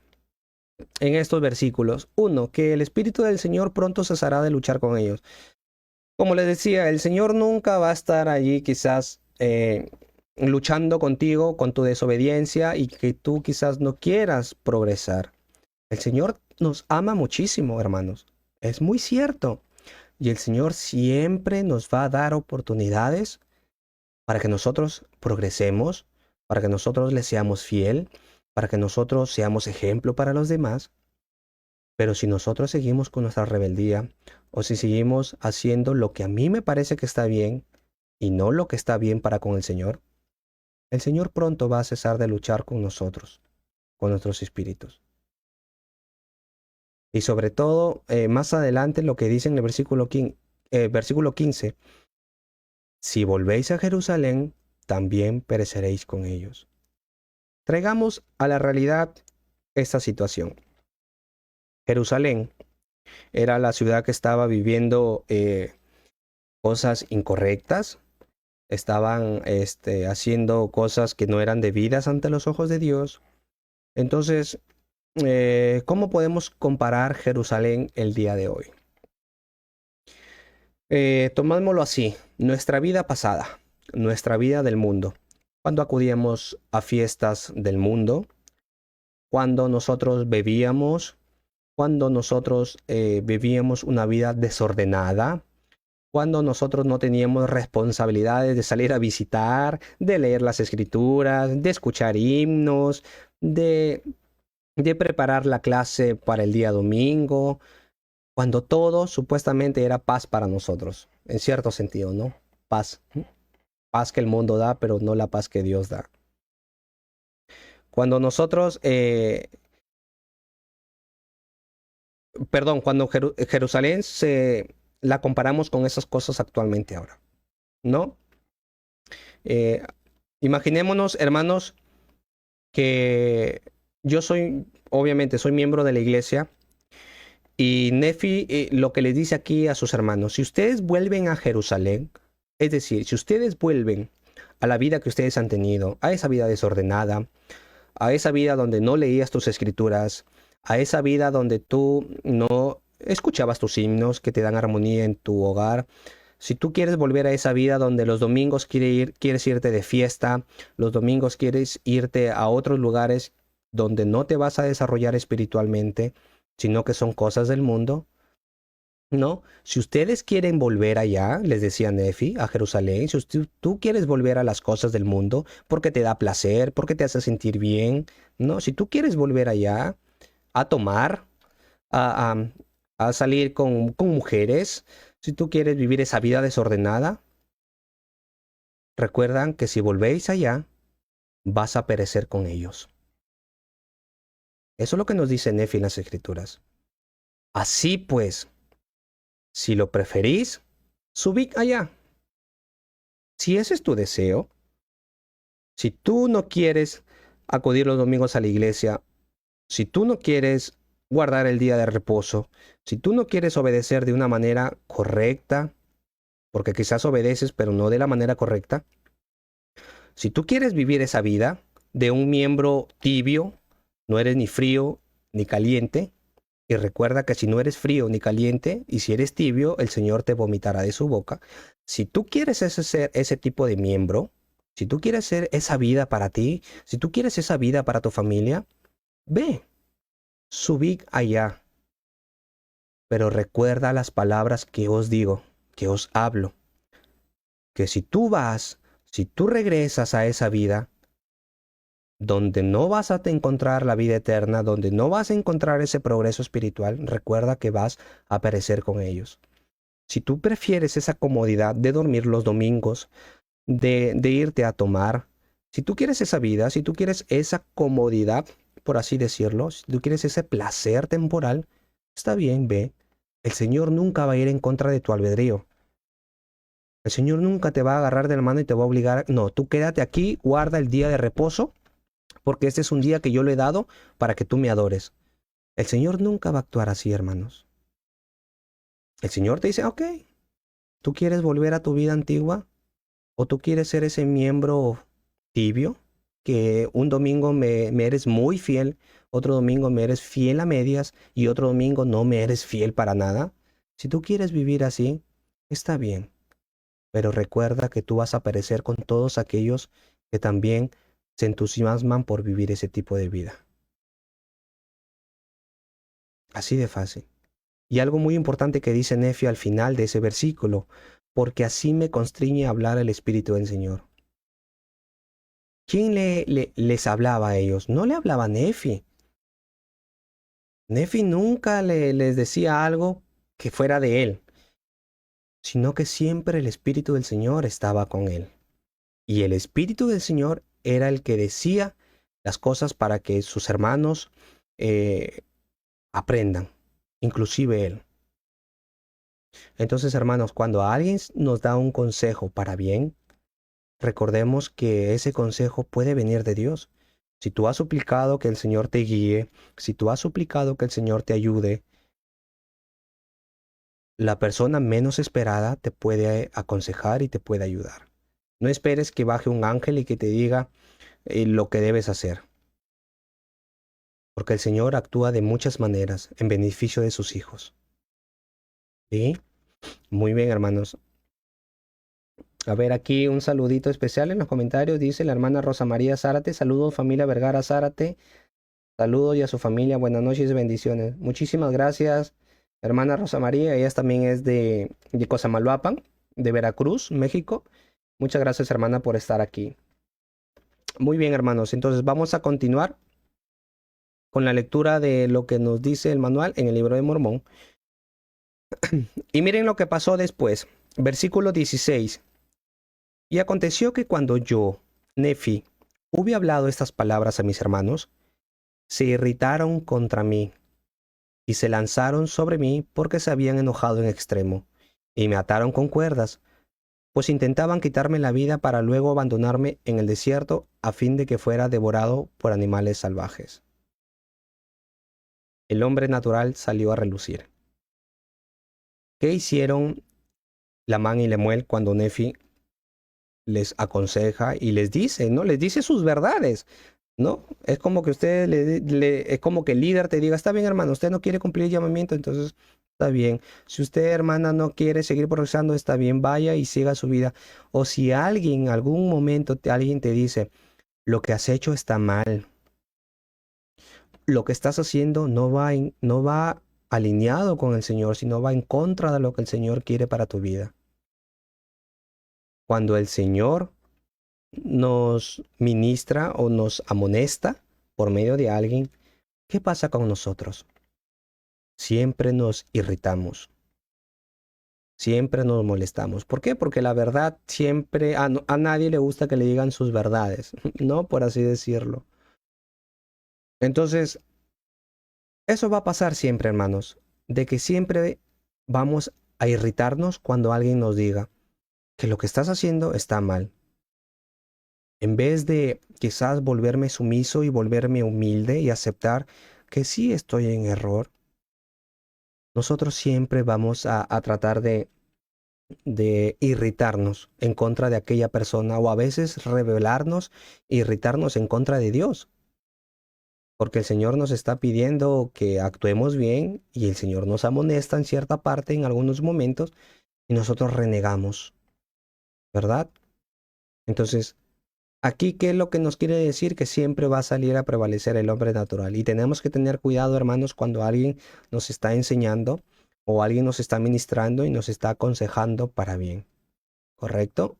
en estos versículos? 1. Que el Espíritu del Señor pronto cesará de luchar con ellos. Como les decía, el Señor nunca va a estar allí quizás luchando contigo con tu desobediencia y que tú quizás no quieras progresar. El Señor nos ama muchísimo, hermanos. Es muy cierto. Y el Señor siempre nos va a dar oportunidades para que nosotros progresemos, para que nosotros le seamos fiel, para que nosotros seamos ejemplo para los demás. Pero si nosotros seguimos con nuestra rebeldía, o si seguimos haciendo lo que a mí me parece que está bien y no lo que está bien para con el Señor pronto va a cesar de luchar con nosotros, con nuestros espíritus. Y sobre todo, más adelante lo que dice en el versículo 15, si volvéis a Jerusalén, también pereceréis con ellos. Traigamos a la realidad esta situación. Jerusalén era la ciudad que estaba viviendo cosas incorrectas, estaban haciendo cosas que no eran debidas ante los ojos de Dios. Entonces, ¿cómo podemos comparar Jerusalén el día de hoy? Tomámoslo así, nuestra vida pasada, nuestra vida del mundo, cuando acudíamos a fiestas del mundo, cuando nosotros bebíamos, cuando nosotros vivíamos una vida desordenada, cuando nosotros no teníamos responsabilidades de salir a visitar, de leer las escrituras, de escuchar himnos, de preparar la clase para el día domingo, cuando todo supuestamente era paz para nosotros, en cierto sentido, ¿no? Paz. Paz que el mundo da, pero no la paz que Dios da. Cuando nosotros, cuando Jerusalén la comparamos con esas cosas actualmente ahora, ¿no? Eh, Imaginémonos, hermanos, que yo obviamente soy miembro de la iglesia. Y Nefi lo que les dice aquí a sus hermanos, si ustedes vuelven a Jerusalén, es decir, si ustedes vuelven a la vida que ustedes han tenido, a esa vida desordenada, a esa vida donde no leías tus escrituras, a esa vida donde tú no escuchabas tus himnos que te dan armonía en tu hogar, si tú quieres volver a esa vida donde los domingos quieres irte de fiesta, los domingos quieres irte a otros lugares donde no te vas a desarrollar espiritualmente, sino que son cosas del mundo, ¿no? Si ustedes quieren volver allá, les decía Nefi, a Jerusalén, si tú quieres volver a las cosas del mundo porque te da placer, porque te hace sentir bien, ¿no? Si tú quieres volver allá a tomar, a, a salir con mujeres, si tú quieres vivir esa vida desordenada, recuerdan que si volvéis allá, vas a perecer con ellos. Eso es lo que nos dice Nefi en las Escrituras. Así pues, si lo preferís, subid allá. Si ese es tu deseo, si tú no quieres acudir los domingos a la iglesia, si tú no quieres guardar el día de reposo, si tú no quieres obedecer de una manera correcta, porque quizás obedeces pero no de la manera correcta, si tú quieres vivir esa vida de un miembro tibio, no eres ni frío ni caliente, y recuerda que si no eres frío ni caliente, y si eres tibio, el Señor te vomitará de su boca. Si tú quieres ser ese tipo de miembro, si tú quieres ser esa vida para ti, si tú quieres esa vida para tu familia, ve, subid allá. Pero recuerda las palabras que os digo, que os hablo, que si tú vas, si tú regresas a esa vida, donde no vas a encontrar la vida eterna, donde no vas a encontrar ese progreso espiritual, recuerda que vas a perecer con ellos. Si tú prefieres esa comodidad de dormir los domingos, de irte a tomar, si tú quieres esa vida, si tú quieres esa comodidad, por así decirlo, si tú quieres ese placer temporal, está bien, ve. El Señor nunca va a ir en contra de tu albedrío. El Señor nunca te va a agarrar de la mano y te va a obligar. No, tú quédate aquí, guarda el día de reposo, porque este es un día que yo le he dado para que tú me adores. El Señor nunca va a actuar así, hermanos. El Señor te dice, ok, ¿tú quieres volver a tu vida antigua? ¿O tú quieres ser ese miembro tibio? Que un domingo me eres muy fiel, otro domingo me eres fiel a medias y otro domingo no me eres fiel para nada. Si tú quieres vivir así, está bien. Pero recuerda que tú vas a perecer con todos aquellos que también se entusiasman por vivir ese tipo de vida. Así de fácil. Y algo muy importante que dice Nefi al final de ese versículo, porque así me constriñe a hablar el Espíritu del Señor. ¿Quién les hablaba a ellos? No le hablaba Nefi. Nefi nunca les decía algo que fuera de él, sino que siempre el Espíritu del Señor estaba con él. Y el Espíritu del Señor era el que decía las cosas para que sus hermanos aprendan, inclusive él. Entonces, hermanos, cuando alguien nos da un consejo para bien, recordemos que ese consejo puede venir de Dios. Si tú has suplicado que el Señor te guíe, si tú has suplicado que el Señor te ayude, la persona menos esperada te puede aconsejar y te puede ayudar. No esperes que baje un ángel y que te diga lo que debes hacer. Porque el Señor actúa de muchas maneras en beneficio de sus hijos. ¿Sí? Muy bien, hermanos. A ver, aquí un saludito especial en los comentarios. Dice la hermana Rosa María Zárate. Saludos, familia Vergara Zárate. Saludos y a su familia. Buenas noches y bendiciones. Muchísimas gracias, hermana Rosa María. Ella también es de Cosamaloapan, de Veracruz, México. Muchas gracias, hermana, por estar aquí. Muy bien, hermanos. Entonces vamos a continuar con la lectura de lo que nos dice el manual en el libro de Mormón. Y miren lo que pasó después. Versículo 16. Y aconteció que cuando yo, Nefi, hube hablado estas palabras a mis hermanos, se irritaron contra mí y se lanzaron sobre mí porque se habían enojado en extremo, y me ataron con cuerdas, pues intentaban quitarme la vida para luego abandonarme en el desierto a fin de que fuera devorado por animales salvajes. El hombre natural salió a relucir. ¿Qué hicieron Lamán y Lemuel cuando Nefi les aconseja y les dice, ¿no? Les dice sus verdades, ¿no? Es como que usted es como que el líder te diga, está bien, hermano, usted no quiere cumplir el llamamiento, entonces está bien. Si usted, hermana, no quiere seguir progresando, está bien, vaya y siga su vida. O si alguien, en algún momento, alguien te dice, lo que has hecho está mal, lo que estás haciendo no va alineado con el Señor, sino va en contra de lo que el Señor quiere para tu vida. Cuando el Señor nos ministra o nos amonesta por medio de alguien, ¿qué pasa con nosotros? Siempre nos irritamos, siempre nos molestamos. ¿Por qué? Porque la verdad siempre, a nadie le gusta que le digan sus verdades, ¿no? Por así decirlo. Entonces, eso va a pasar siempre, hermanos, de que siempre vamos a irritarnos cuando alguien nos diga que lo que estás haciendo está mal. En vez de quizás volverme sumiso y volverme humilde y aceptar que sí estoy en error, nosotros siempre vamos a tratar de irritarnos en contra de aquella persona o a veces rebelarnos, irritarnos en contra de Dios. Porque el Señor nos está pidiendo que actuemos bien y el Señor nos amonesta en cierta parte en algunos momentos y nosotros renegamos, ¿verdad? Entonces, aquí, ¿qué es lo que nos quiere decir? Que siempre va a salir a prevalecer el hombre natural. Y tenemos que tener cuidado, hermanos, cuando alguien nos está enseñando o alguien nos está ministrando y nos está aconsejando para bien. ¿Correcto?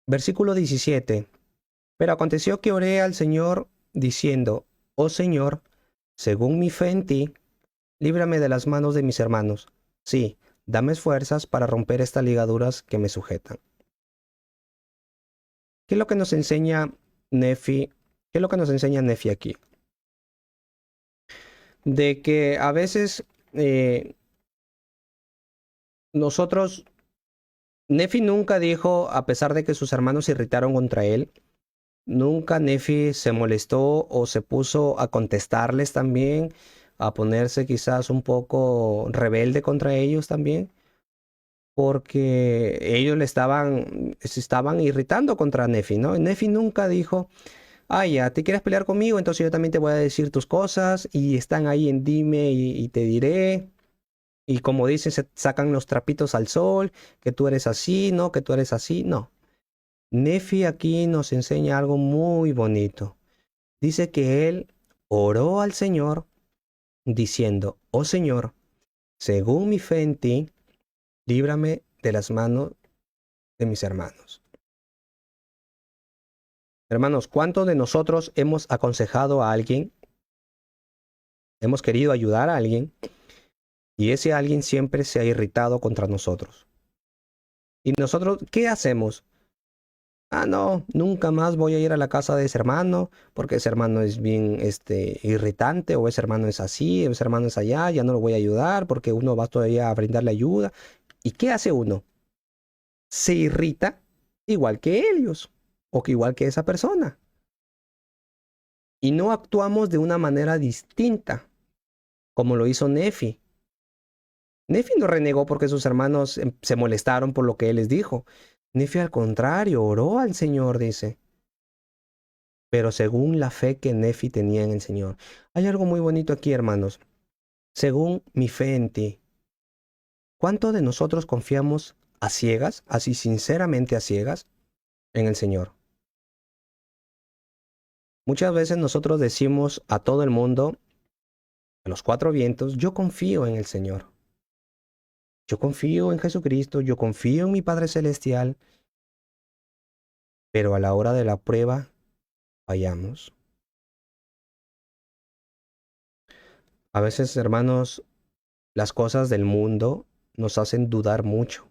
Versículo 17. Pero aconteció que oré al Señor diciendo, oh Señor, según mi fe en ti, líbrame de las manos de mis hermanos. Sí, dame fuerzas para romper estas ligaduras que me sujetan. ¿Qué es lo que nos enseña Nefi? ¿Qué es lo que nos enseña Nefi aquí? De que a veces nosotros, Nefi nunca dijo, a pesar de que sus hermanos se irritaron contra él, nunca Nefi se molestó o se puso a contestarles también, a ponerse quizás un poco rebelde contra ellos también, porque ellos se estaban irritando contra Nefi, ¿no? Nefi nunca dijo, ah, ya, ¿te quieres pelear conmigo? Entonces yo también te voy a decir tus cosas y están ahí en dime y te diré. Y como dicen, se sacan los trapitos al sol, que tú eres así, ¿no? Que tú eres así, no. Nefi aquí nos enseña algo muy bonito. Dice que él oró al Señor diciendo, oh Señor, según mi fe en ti, líbrame de las manos de mis hermanos. Hermanos, ¿cuántos de nosotros hemos aconsejado a alguien? Hemos querido ayudar a alguien y ese alguien siempre se ha irritado contra nosotros. ¿Y nosotros qué hacemos? Ah, no, nunca más voy a ir a la casa de ese hermano porque ese hermano es bien irritante o ese hermano es así, ese hermano es allá, ya no lo voy a ayudar porque uno va todavía a brindarle ayuda. ¿Y qué hace uno? Se irrita igual que ellos o que igual que esa persona. Y no actuamos de una manera distinta como lo hizo Nefi. Nefi no renegó porque sus hermanos se molestaron por lo que él les dijo. Nefi al contrario, oró al Señor, dice. Pero según la fe que Nefi tenía en el Señor. Hay algo muy bonito aquí, hermanos. Según mi fe en ti. ¿Cuánto de nosotros confiamos a ciegas, así sinceramente a ciegas, en el Señor? Muchas veces nosotros decimos a todo el mundo, a los cuatro vientos, yo confío en el Señor. Yo confío en Jesucristo, yo confío en mi Padre Celestial, pero a la hora de la prueba fallamos. A veces, hermanos, las cosas del mundo nos hacen dudar mucho.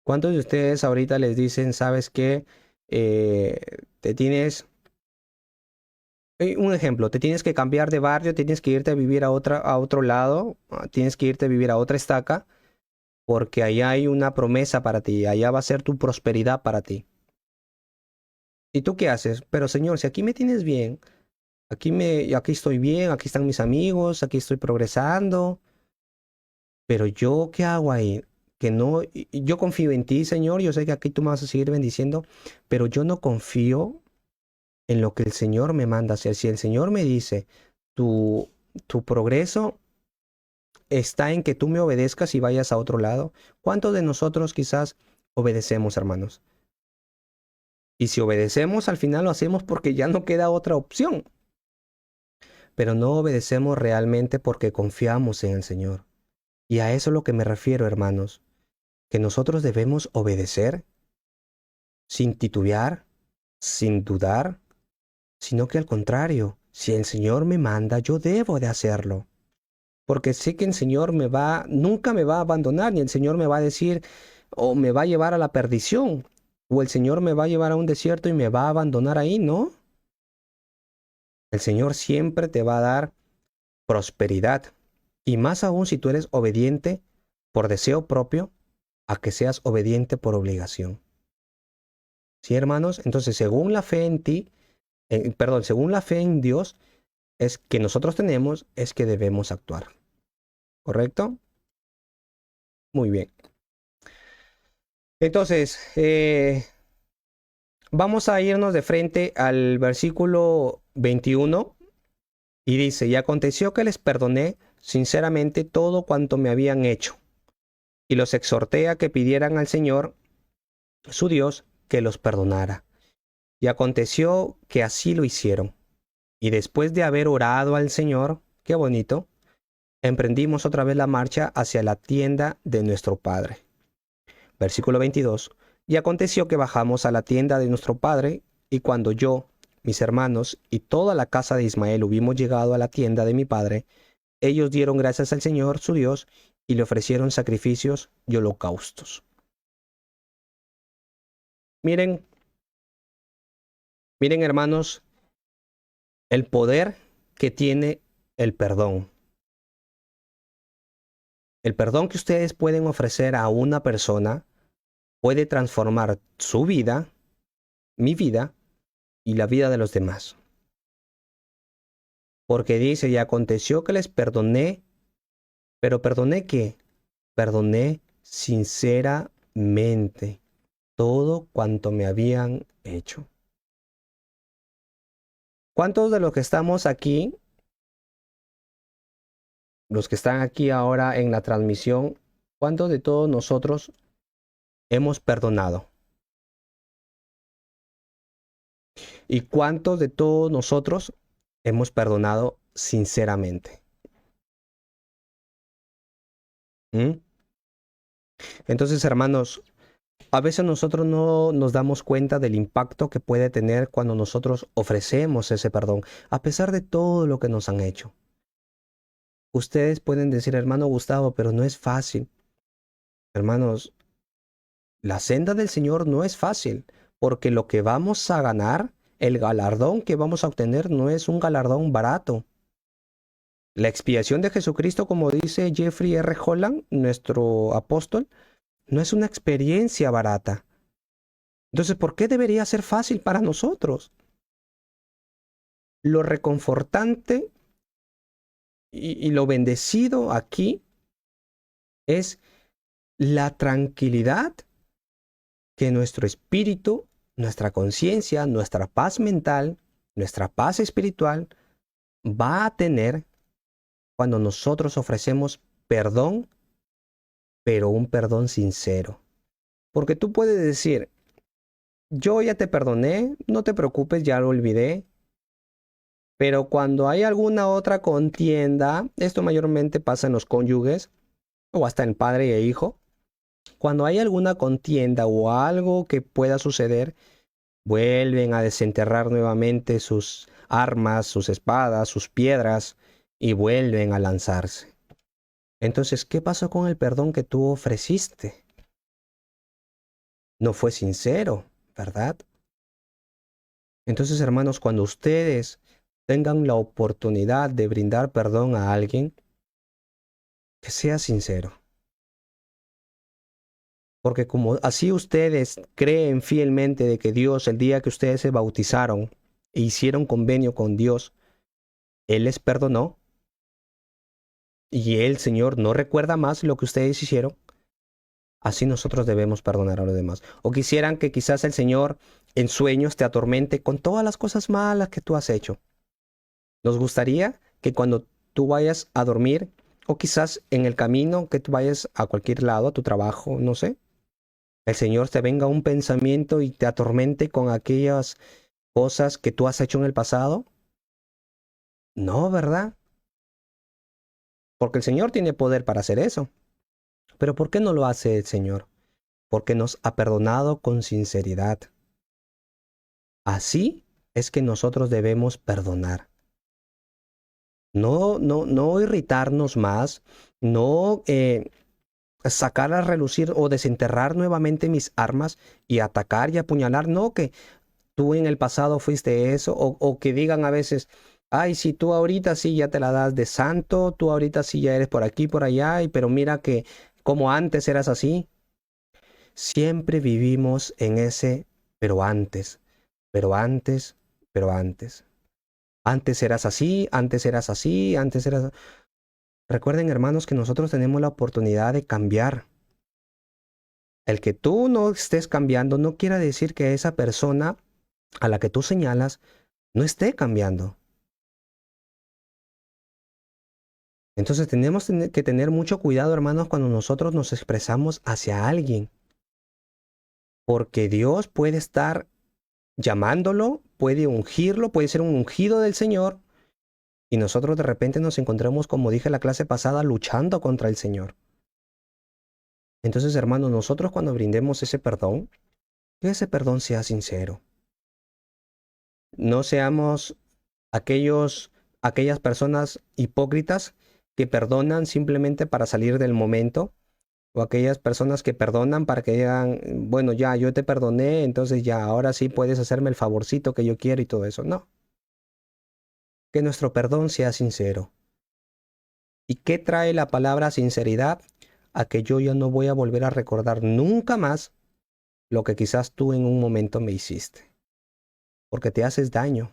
¿Cuántos de ustedes ahorita les dicen, sabes qué? Te tienes... Un ejemplo, te tienes que cambiar de barrio, tienes que irte a vivir a otro lado, tienes que irte a vivir a otra estaca, porque allá hay una promesa para ti, allá va a ser tu prosperidad para ti. ¿Y tú qué haces? Pero Señor, si aquí me tienes bien, aquí estoy bien, aquí están mis amigos, aquí estoy progresando, pero yo, ¿qué hago ahí? Que no, yo confío en ti, Señor, yo sé que aquí tú me vas a seguir bendiciendo, pero yo no confío en lo que el Señor me manda hacer. Si el Señor me dice, tu progreso está en que tú me obedezcas y vayas a otro lado, ¿cuántos de nosotros quizás obedecemos, hermanos? Y si obedecemos, al final lo hacemos porque ya no queda otra opción. Pero no obedecemos realmente porque confiamos en el Señor. Y a eso es lo que me refiero, hermanos, que nosotros debemos obedecer sin titubear, sin dudar, sino que al contrario, si el Señor me manda, yo debo de hacerlo. Porque sé que el Señor nunca me va a abandonar, ni el Señor me va a decir, o me va a llevar a la perdición, o el Señor me va a llevar a un desierto y me va a abandonar ahí, ¿no? El Señor siempre te va a dar prosperidad, y más aún si tú eres obediente por deseo propio, a que seas obediente por obligación. ¿Sí, hermanos? Entonces, según la fe en ti, según la fe en Dios es que nosotros tenemos, es que debemos actuar. ¿Correcto? Muy bien. Entonces, vamos a irnos de frente al versículo 21 y dice, y aconteció que les perdoné sinceramente todo cuanto me habían hecho y los exhorté a que pidieran al Señor, su Dios, que los perdonara. Y aconteció que así lo hicieron. Y después de haber orado al Señor, qué bonito, emprendimos otra vez la marcha hacia la tienda de nuestro Padre. Versículo 22. Y aconteció que bajamos a la tienda de nuestro Padre, y cuando yo, mis hermanos y toda la casa de Ismael hubimos llegado a la tienda de mi Padre, ellos dieron gracias al Señor, su Dios, y le ofrecieron sacrificios y holocaustos. Miren, hermanos, el poder que tiene el perdón. El perdón que ustedes pueden ofrecer a una persona puede transformar su vida, mi vida y la vida de los demás. Porque dice, y aconteció que les perdoné, pero ¿perdoné qué? Perdoné sinceramente todo cuanto me habían hecho. ¿Cuántos de los que estamos aquí, los que están aquí ahora en la transmisión, cuántos de todos nosotros hemos perdonado? ¿Y cuántos de todos nosotros hemos perdonado sinceramente? Entonces, hermanos, a veces nosotros no nos damos cuenta del impacto que puede tener cuando nosotros ofrecemos ese perdón, a pesar de todo lo que nos han hecho. Ustedes pueden decir, hermano Gustavo, pero no es fácil. Hermanos, la senda del Señor no es fácil, porque lo que vamos a ganar, el galardón que vamos a obtener, no es un galardón barato. La expiación de Jesucristo, como dice Jeffrey R. Holland, nuestro apóstol, no es una experiencia barata. Entonces, ¿por qué debería ser fácil para nosotros? Lo reconfortante y lo bendecido aquí es la tranquilidad que nuestro espíritu, nuestra conciencia, nuestra paz mental, nuestra paz espiritual va a tener cuando nosotros ofrecemos perdón, pero un perdón sincero. Porque tú puedes decir, yo ya te perdoné, no te preocupes, ya lo olvidé. Pero cuando hay alguna otra contienda, esto mayormente pasa en los cónyuges o hasta en padre e hijo. Cuando hay alguna contienda o algo que pueda suceder, vuelven a desenterrar nuevamente sus armas, sus espadas, sus piedras y vuelven a lanzarse. Entonces, ¿qué pasó con el perdón que tú ofreciste? No fue sincero, ¿verdad? Entonces, hermanos, cuando ustedes tengan la oportunidad de brindar perdón a alguien, que sea sincero. Porque como así ustedes creen fielmente de que Dios, el día que ustedes se bautizaron e hicieron convenio con Dios, Él les perdonó y el Señor no recuerda más lo que ustedes hicieron, así nosotros debemos perdonar a los demás. O quisieran que quizás el Señor en sueños te atormente con todas las cosas malas que tú has hecho. Nos gustaría que cuando tú vayas a dormir, o quizás en el camino que tú vayas a cualquier lado, a tu trabajo, no sé, el Señor te venga un pensamiento y te atormente con aquellas cosas que tú has hecho en el pasado. No, ¿verdad? Porque el Señor tiene poder para hacer eso. Pero ¿por qué no lo hace el Señor? Porque nos ha perdonado con sinceridad. Así es que nosotros debemos perdonar. No irritarnos más, no sacar a relucir o desenterrar nuevamente mis armas y atacar y apuñalar. No, que tú en el pasado fuiste eso, o que digan a veces, ay, si tú ahorita sí ya te la das de santo, tú ahorita sí ya eres por aquí, por allá, pero mira que como antes eras así. Siempre vivimos en ese, pero antes, pero antes, pero antes. Antes eras así, antes eras así, antes eras... Recuerden, hermanos, que nosotros tenemos la oportunidad de cambiar. El que tú no estés cambiando no quiere decir que esa persona a la que tú señalas no esté cambiando. Entonces tenemos que tener mucho cuidado, hermanos, cuando nosotros nos expresamos hacia alguien. Porque Dios puede estar llamándolo, puede ungirlo, puede ser un ungido del Señor. Y nosotros de repente nos encontramos, como dije en la clase pasada, luchando contra el Señor. Entonces, hermanos, nosotros cuando brindemos ese perdón, que ese perdón sea sincero. No seamos aquellas personas hipócritas que perdonan simplemente para salir del momento, o aquellas personas que perdonan para que digan, bueno, ya, yo te perdoné, entonces ya, ahora sí puedes hacerme el favorcito que yo quiero y todo eso. No. Que nuestro perdón sea sincero. ¿Y qué trae la palabra sinceridad? A que yo ya no voy a volver a recordar nunca más lo que quizás tú en un momento me hiciste. Porque te haces daño.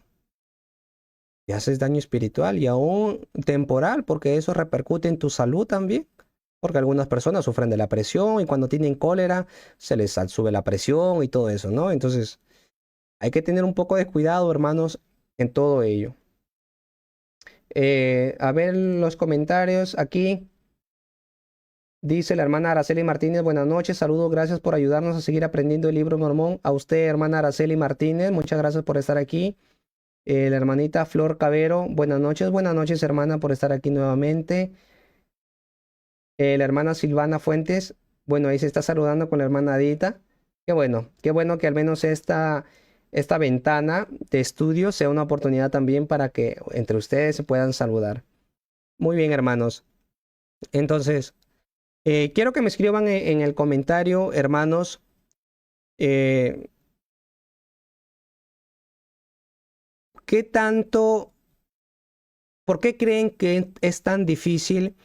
Te haces daño espiritual y aún temporal, porque eso repercute en tu salud también. Porque algunas personas sufren de la presión y cuando tienen cólera se les sube la presión y todo eso, ¿no? Entonces hay que tener un poco de cuidado, hermanos, en todo ello. A ver los comentarios aquí. Dice la hermana Araceli Martínez, buenas noches, saludos, gracias por ayudarnos a seguir aprendiendo el libro mormón. A usted, hermana Araceli Martínez, muchas gracias por estar aquí. La hermanita Flor Cabero, buenas noches, hermana, por estar aquí nuevamente. La hermana Silvana Fuentes, bueno, ahí se está saludando con la hermana Adita. Qué bueno que al menos esta ventana de estudio sea una oportunidad también para que entre ustedes se puedan saludar. Muy bien, hermanos. Entonces, quiero que me escriban en el comentario, hermanos, ¿qué tanto, por qué creen que es tan difícil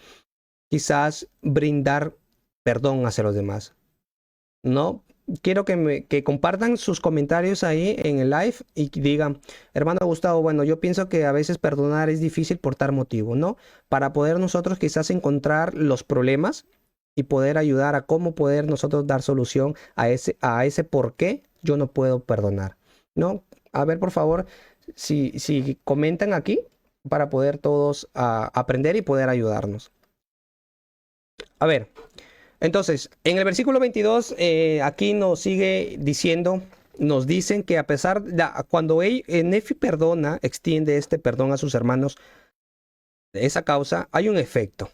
quizás brindar perdón hacia los demás? ¿No? Quiero que compartan sus comentarios ahí en el live y digan, hermano Gustavo, bueno, yo pienso que a veces perdonar es difícil por tal motivo, ¿no? Para poder nosotros quizás encontrar los problemas y poder ayudar a cómo poder nosotros dar solución a ese por qué yo no puedo perdonar, ¿no? A ver, por favor, si comentan aquí para poder todos aprender y poder ayudarnos. A ver, entonces, en el versículo 22, aquí nos sigue diciendo, nos dicen que a pesar de cuando Nefi perdona, extiende este perdón a sus hermanos de esa causa, hay un efecto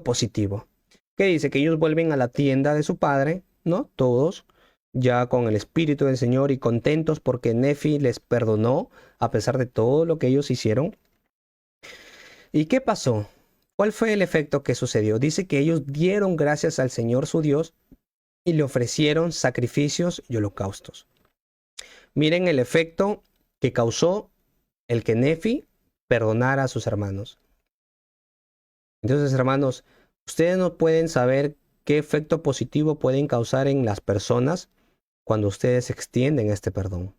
positivo, que dice que ellos vuelven a la tienda de su padre, ¿no? Todos, ya con el Espíritu del Señor y contentos porque Nefi les perdonó a pesar de todo lo que ellos hicieron. ¿Y qué pasó? ¿Cuál fue el efecto que sucedió? Dice que ellos dieron gracias al Señor su Dios y le ofrecieron sacrificios y holocaustos. Miren el efecto que causó el que Nefi perdonara a sus hermanos. Entonces, hermanos, ustedes no pueden saber qué efecto positivo pueden causar en las personas cuando ustedes extienden este perdón.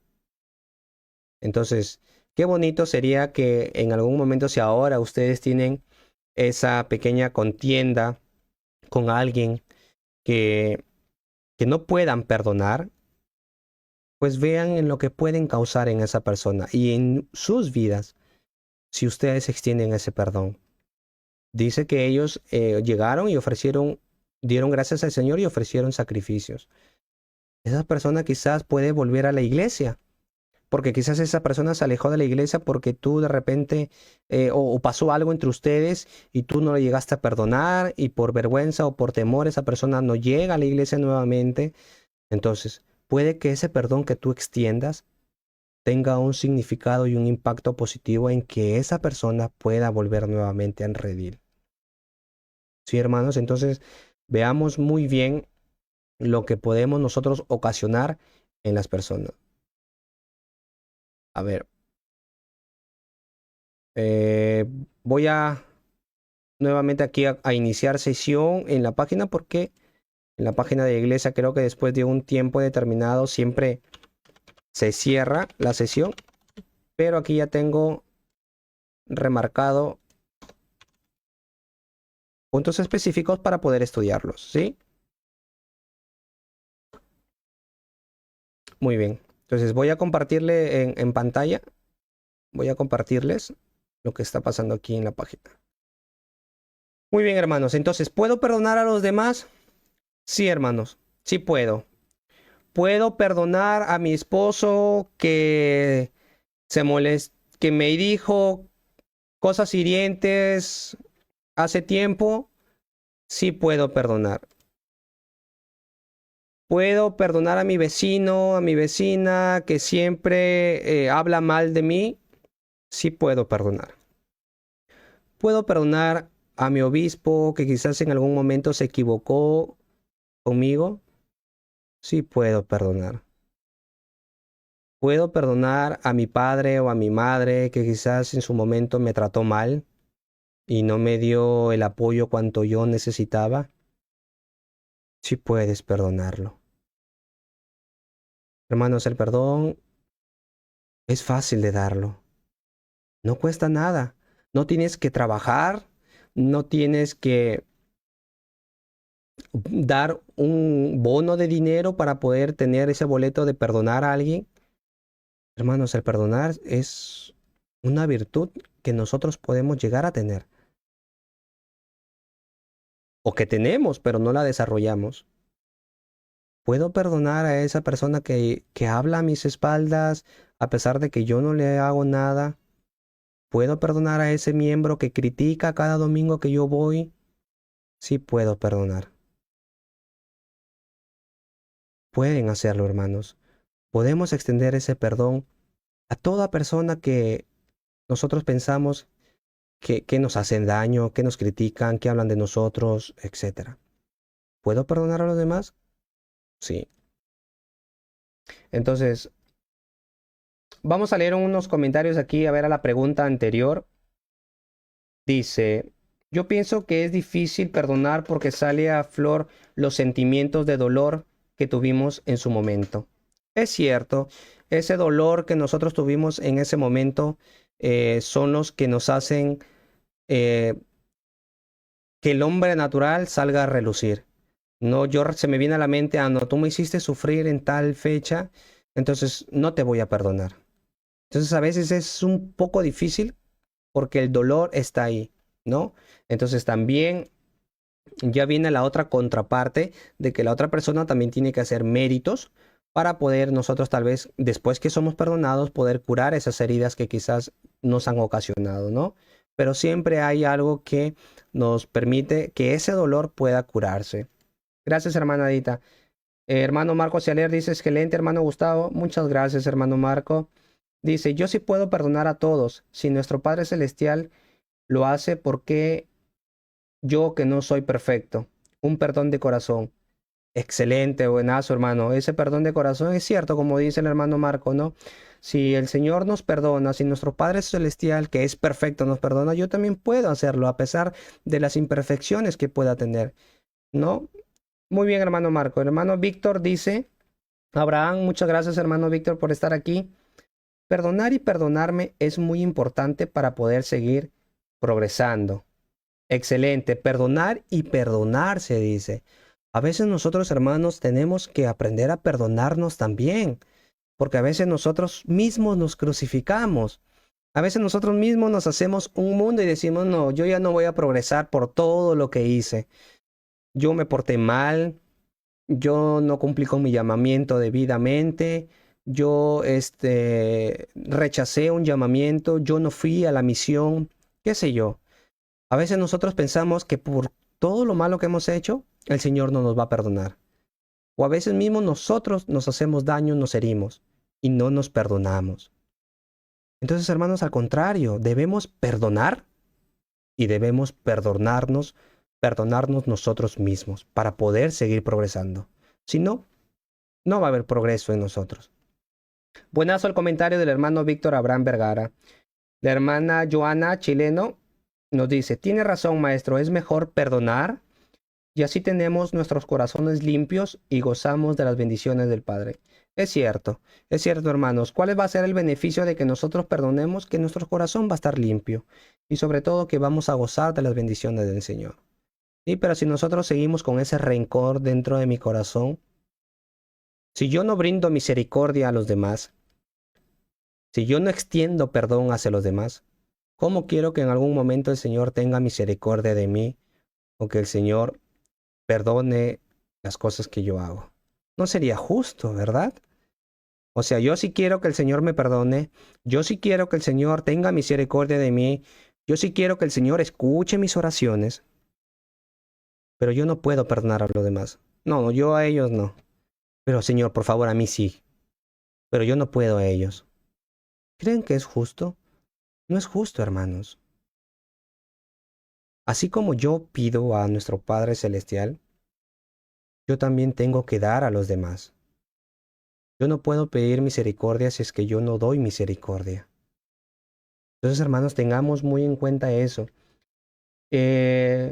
Entonces, qué bonito sería que en algún momento, si ahora ustedes tienen esa pequeña contienda con alguien que no puedan perdonar, pues vean en lo que pueden causar en esa persona y en sus vidas si ustedes extienden ese perdón. Dice que ellos llegaron y dieron gracias al Señor y ofrecieron sacrificios. Esa persona quizás puede volver a la iglesia, porque quizás esa persona se alejó de la iglesia porque tú de repente o pasó algo entre ustedes y tú no le llegaste a perdonar y por vergüenza o por temor esa persona no llega a la iglesia nuevamente. Entonces, puede que ese perdón que tú extiendas tenga un significado y un impacto positivo en que esa persona pueda volver nuevamente a redil. Sí, hermanos, entonces veamos muy bien lo que podemos nosotros ocasionar en las personas. A ver, voy a nuevamente aquí a iniciar sesión en la página porque en la página de la iglesia creo que después de un tiempo determinado siempre se cierra la sesión, pero aquí ya tengo remarcado puntos específicos para poder estudiarlos, ¿sí? Muy bien. Entonces voy a compartirle en pantalla. Voy a compartirles lo que está pasando aquí en la página. Muy bien, hermanos. Entonces, ¿puedo perdonar a los demás? Sí, hermanos. Sí puedo. ¿Puedo perdonar a mi esposo que que me dijo cosas hirientes hace tiempo? Sí puedo perdonar. ¿Puedo perdonar a mi vecino, a mi vecina que siempre habla mal de mí? Sí puedo perdonar. ¿Puedo perdonar a mi obispo que quizás en algún momento se equivocó conmigo? Sí puedo perdonar. ¿Puedo perdonar a mi padre o a mi madre que quizás en su momento me trató mal y no me dio el apoyo cuanto yo necesitaba? Sí puedes perdonarlo. Hermanos, el perdón es fácil de darlo. No cuesta nada. No tienes que trabajar, no tienes que dar un bono de dinero para poder tener ese boleto de perdonar a alguien. Hermanos, el perdonar es una virtud que nosotros podemos llegar a tener. O que tenemos, pero no la desarrollamos. ¿Puedo perdonar a esa persona que habla a mis espaldas a pesar de que yo no le hago nada? ¿Puedo perdonar a ese miembro que critica cada domingo que yo voy? Sí puedo perdonar. Pueden hacerlo, hermanos. Podemos extender ese perdón a toda persona que nosotros pensamos que nos hacen daño, que nos critican, que hablan de nosotros, etc. ¿Puedo perdonar a los demás? Sí. Entonces, vamos a leer unos comentarios aquí, a ver a la pregunta anterior. Dice, yo pienso que es difícil perdonar porque sale a flor los sentimientos de dolor que tuvimos en su momento. Es cierto, ese dolor que nosotros tuvimos en ese momento son los que nos hacen que que el hombre natural salga a relucir. No, se me viene a la mente, no, tú me hiciste sufrir en tal fecha, entonces no te voy a perdonar. Entonces a veces es un poco difícil porque el dolor está ahí, ¿no? Entonces también ya viene la otra contraparte de que la otra persona también tiene que hacer méritos para poder nosotros tal vez, después que somos perdonados, poder curar esas heridas que quizás nos han ocasionado, ¿no? Pero siempre hay algo que nos permite que ese dolor pueda curarse. Gracias, hermana Dita. Hermano Marco Cialer dice, excelente, hermano Gustavo. Muchas gracias, hermano Marco. Dice, yo sí puedo perdonar a todos. Si nuestro Padre Celestial lo hace, ¿por qué yo que no soy perfecto? Un perdón de corazón. Excelente, buenazo, hermano. Ese perdón de corazón es cierto, como dice el hermano Marco, ¿no? Si el Señor nos perdona, si nuestro Padre Celestial, que es perfecto, nos perdona, yo también puedo hacerlo, a pesar de las imperfecciones que pueda tener, ¿no? Muy bien, hermano Marco. Hermano Víctor dice, Abraham, muchas gracias, hermano Víctor, por estar aquí. Perdonar y perdonarme es muy importante para poder seguir progresando. Excelente, perdonar y perdonarse, dice. A veces nosotros, hermanos, tenemos que aprender a perdonarnos también, porque a veces nosotros mismos nos crucificamos. A veces nosotros mismos nos hacemos un mundo y decimos, no, yo ya no voy a progresar por todo lo que hice. Yo me porté mal, yo no cumplí con mi llamamiento debidamente, yo rechacé un llamamiento, yo no fui a la misión, qué sé yo. A veces nosotros pensamos que por todo lo malo que hemos hecho, el Señor no nos va a perdonar. O a veces mismo nosotros nos hacemos daño, nos herimos y no nos perdonamos. Entonces, hermanos, al contrario, debemos perdonar y debemos perdonarnos nosotros mismos para poder seguir progresando. Si no, no va a haber progreso en nosotros. Buenazo el comentario del hermano Víctor Abraham Vergara. La hermana Joana Chileno nos dice, tiene razón, maestro, es mejor perdonar y así tenemos nuestros corazones limpios y gozamos de las bendiciones del Padre. Es cierto, hermanos. ¿Cuál va a ser el beneficio de que nosotros perdonemos? Que nuestro corazón va a estar limpio y sobre todo que vamos a gozar de las bendiciones del Señor. Sí, pero si nosotros seguimos con ese rencor dentro de mi corazón, si yo no brindo misericordia a los demás, si yo no extiendo perdón hacia los demás, ¿cómo quiero que en algún momento el Señor tenga misericordia de mí o que el Señor perdone las cosas que yo hago? No sería justo, ¿verdad? O sea, yo sí quiero que el Señor me perdone, yo sí quiero que el Señor tenga misericordia de mí, yo sí quiero que el Señor escuche mis oraciones, pero yo no puedo perdonar a los demás. No, yo a ellos no. Pero Señor, por favor, a mí sí. Pero yo no puedo a ellos. ¿Creen que es justo? No es justo, hermanos. Así como yo pido a nuestro Padre Celestial, yo también tengo que dar a los demás. Yo no puedo pedir misericordia si es que yo no doy misericordia. Entonces, hermanos, tengamos muy en cuenta eso.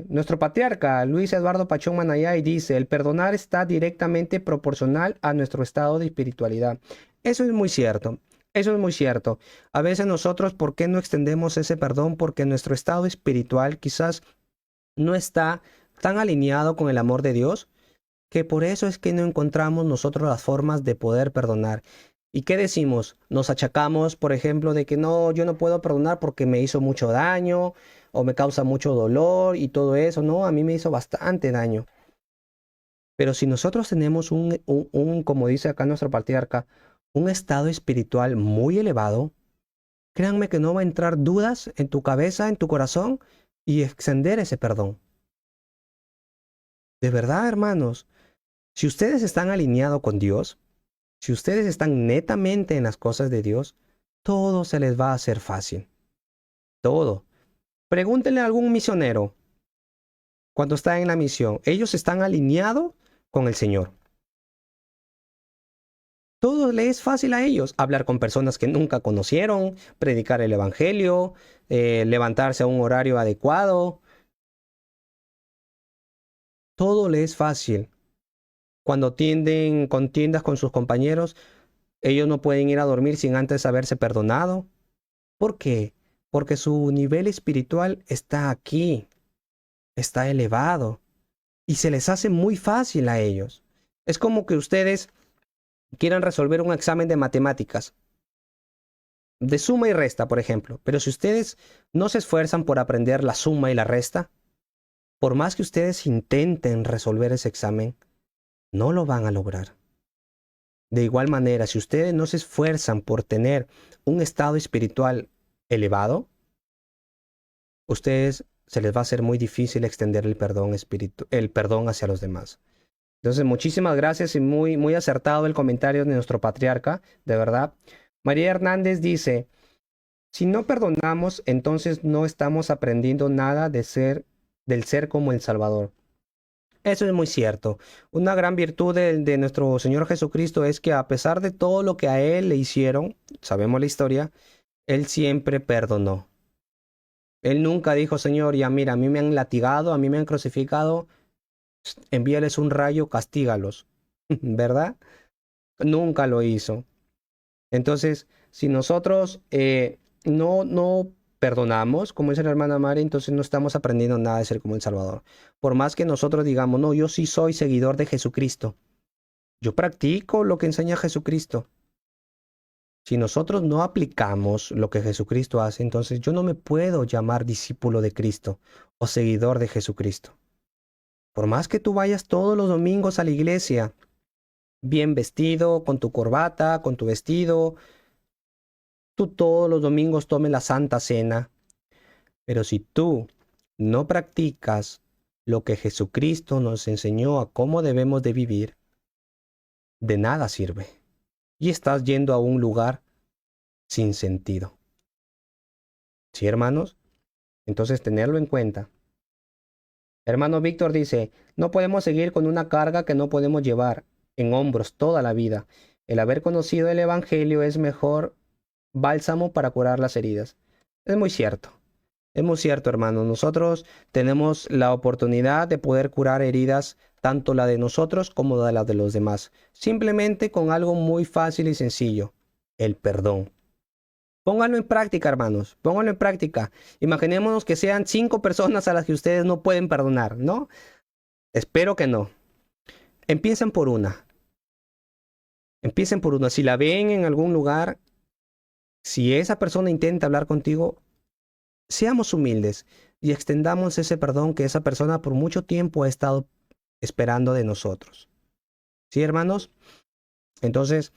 Nuestro patriarca Luis Eduardo Pachón Manayay dice, el perdonar está directamente proporcional a nuestro estado de espiritualidad. Eso es muy cierto. Eso es muy cierto. A veces nosotros, ¿por qué no extendemos ese perdón? Porque nuestro estado espiritual quizás no está tan alineado con el amor de Dios, que por eso es que no encontramos nosotros las formas de poder perdonar. ¿Y qué decimos? Nos achacamos, por ejemplo, de que no, yo no puedo perdonar porque me hizo mucho daño o me causa mucho dolor y todo eso. No, a mí me hizo bastante daño. Pero si nosotros tenemos como dice acá nuestro patriarca, un estado espiritual muy elevado, créanme que no va a entrar dudas en tu cabeza, en tu corazón y extender ese perdón. De verdad, hermanos, si ustedes están alineados con Dios, si ustedes están netamente en las cosas de Dios, todo se les va a hacer fácil. Todo. Pregúntenle a algún misionero cuando está en la misión. Ellos están alineados con el Señor. Todo le es fácil a ellos. Hablar con personas que nunca conocieron, predicar el evangelio, levantarse a un horario adecuado. Todo le es fácil. Cuando tienden contiendas con sus compañeros, ellos no pueden ir a dormir sin antes haberse perdonado. ¿Por qué? Porque su nivel espiritual está aquí. está elevado y se les hace muy fácil a ellos. Es como que ustedes quieran resolver un examen de matemáticas, de suma y resta, por ejemplo, pero si ustedes no se esfuerzan por aprender la suma y la resta, por más que ustedes intenten resolver ese examen, no lo van a lograr. De igual manera, si ustedes no se esfuerzan por tener un estado espiritual elevado, ustedes se les va a hacer muy difícil extender el perdón hacia los demás. Entonces, muchísimas gracias y muy acertado el comentario de nuestro patriarca, de verdad. María Hernández dice, si no perdonamos, entonces no estamos aprendiendo nada del ser como el Salvador. Eso es muy cierto. Una gran virtud de nuestro Señor Jesucristo es que a pesar de todo lo que a Él le hicieron, sabemos la historia, Él siempre perdonó. Él nunca dijo, Señor, ya mira, a mí me han latigado, a mí me han crucificado, envíales un rayo, castígalos. ¿Verdad? Nunca lo hizo. Entonces, si nosotros no perdonamos, como dice la hermana Mari, entonces no estamos aprendiendo nada de ser como el Salvador. Por más que nosotros digamos, no, yo sí soy seguidor de Jesucristo. Yo practico lo que enseña Jesucristo. Si nosotros no aplicamos lo que Jesucristo hace, entonces yo no me puedo llamar discípulo de Cristo o seguidor de Jesucristo. Por más que tú vayas todos los domingos a la iglesia, bien vestido, con tu corbata, con tu vestido, tú todos los domingos tomes la Santa Cena, pero si tú no practicas lo que Jesucristo nos enseñó a cómo debemos de vivir, de nada sirve. Y estás yendo a un lugar sin sentido. ¿Sí, hermanos? Entonces, tenerlo en cuenta. Hermano Víctor dice, no podemos seguir con una carga que no podemos llevar en hombros toda la vida. El haber conocido el Evangelio es mejor bálsamo para curar las heridas. Es muy cierto. Es muy cierto, hermano. Nosotros tenemos la oportunidad de poder curar heridas, tanto la de nosotros como la de los demás. Simplemente con algo muy fácil y sencillo. El perdón. Pónganlo en práctica, hermanos. Pónganlo en práctica. Imaginémonos que sean 5 personas a las que ustedes no pueden perdonar, ¿no? Espero que no. Empiecen por una. Empiecen por una. Si la ven en algún lugar, si esa persona intenta hablar contigo, seamos humildes y extendamos ese perdón que esa persona por mucho tiempo ha estado esperando de nosotros. ¿Sí, hermanos? Entonces,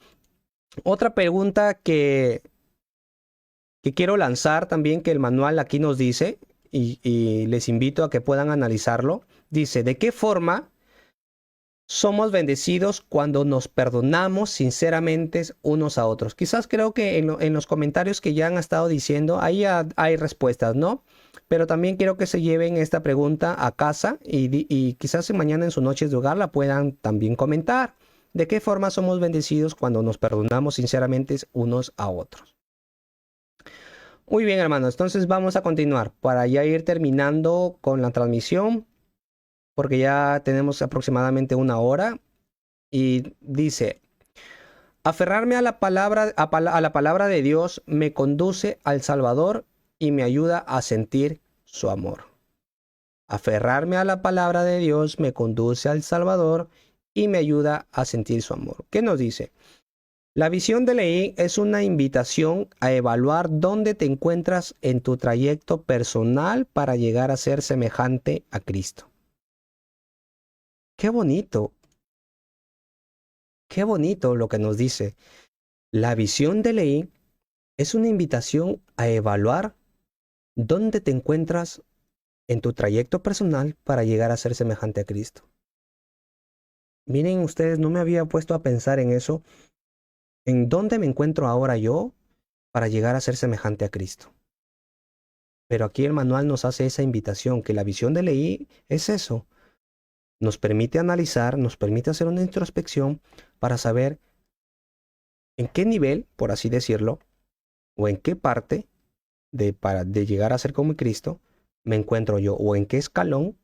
otra pregunta que quiero lanzar también, que el manual aquí nos dice, y les invito a que puedan analizarlo, dice, ¿de qué forma somos bendecidos cuando nos perdonamos sinceramente unos a otros? Quizás creo que en los comentarios que ya han estado diciendo, ahí hay respuestas, ¿no? Pero también quiero que se lleven esta pregunta a casa y quizás mañana en sus noches de hogar la puedan también comentar. ¿De qué forma somos bendecidos cuando nos perdonamos sinceramente unos a otros? Muy bien, hermanos. Entonces vamos a continuar para ya ir terminando con la transmisión, porque ya tenemos aproximadamente 1 hora. Y dice, aferrarme a la palabra de Dios me conduce al Salvador y me ayuda a sentir su amor. Aferrarme a la palabra de Dios me conduce al Salvador y me ayuda a sentir su amor. ¿Qué nos dice? La visión de Leí es una invitación a evaluar dónde te encuentras en tu trayecto personal para llegar a ser semejante a Cristo. ¡Qué bonito! ¡Qué bonito lo que nos dice! La visión de Leí es una invitación a evaluar dónde te encuentras en tu trayecto personal para llegar a ser semejante a Cristo. Miren ustedes, no me había puesto a pensar en eso. ¿En dónde me encuentro ahora yo para llegar a ser semejante a Cristo? Pero aquí el manual nos hace esa invitación, que la visión de Leí es eso. Nos permite analizar, nos permite hacer una introspección para saber en qué nivel, por así decirlo, o en qué parte de llegar a ser como Cristo me encuentro yo, o en qué escalón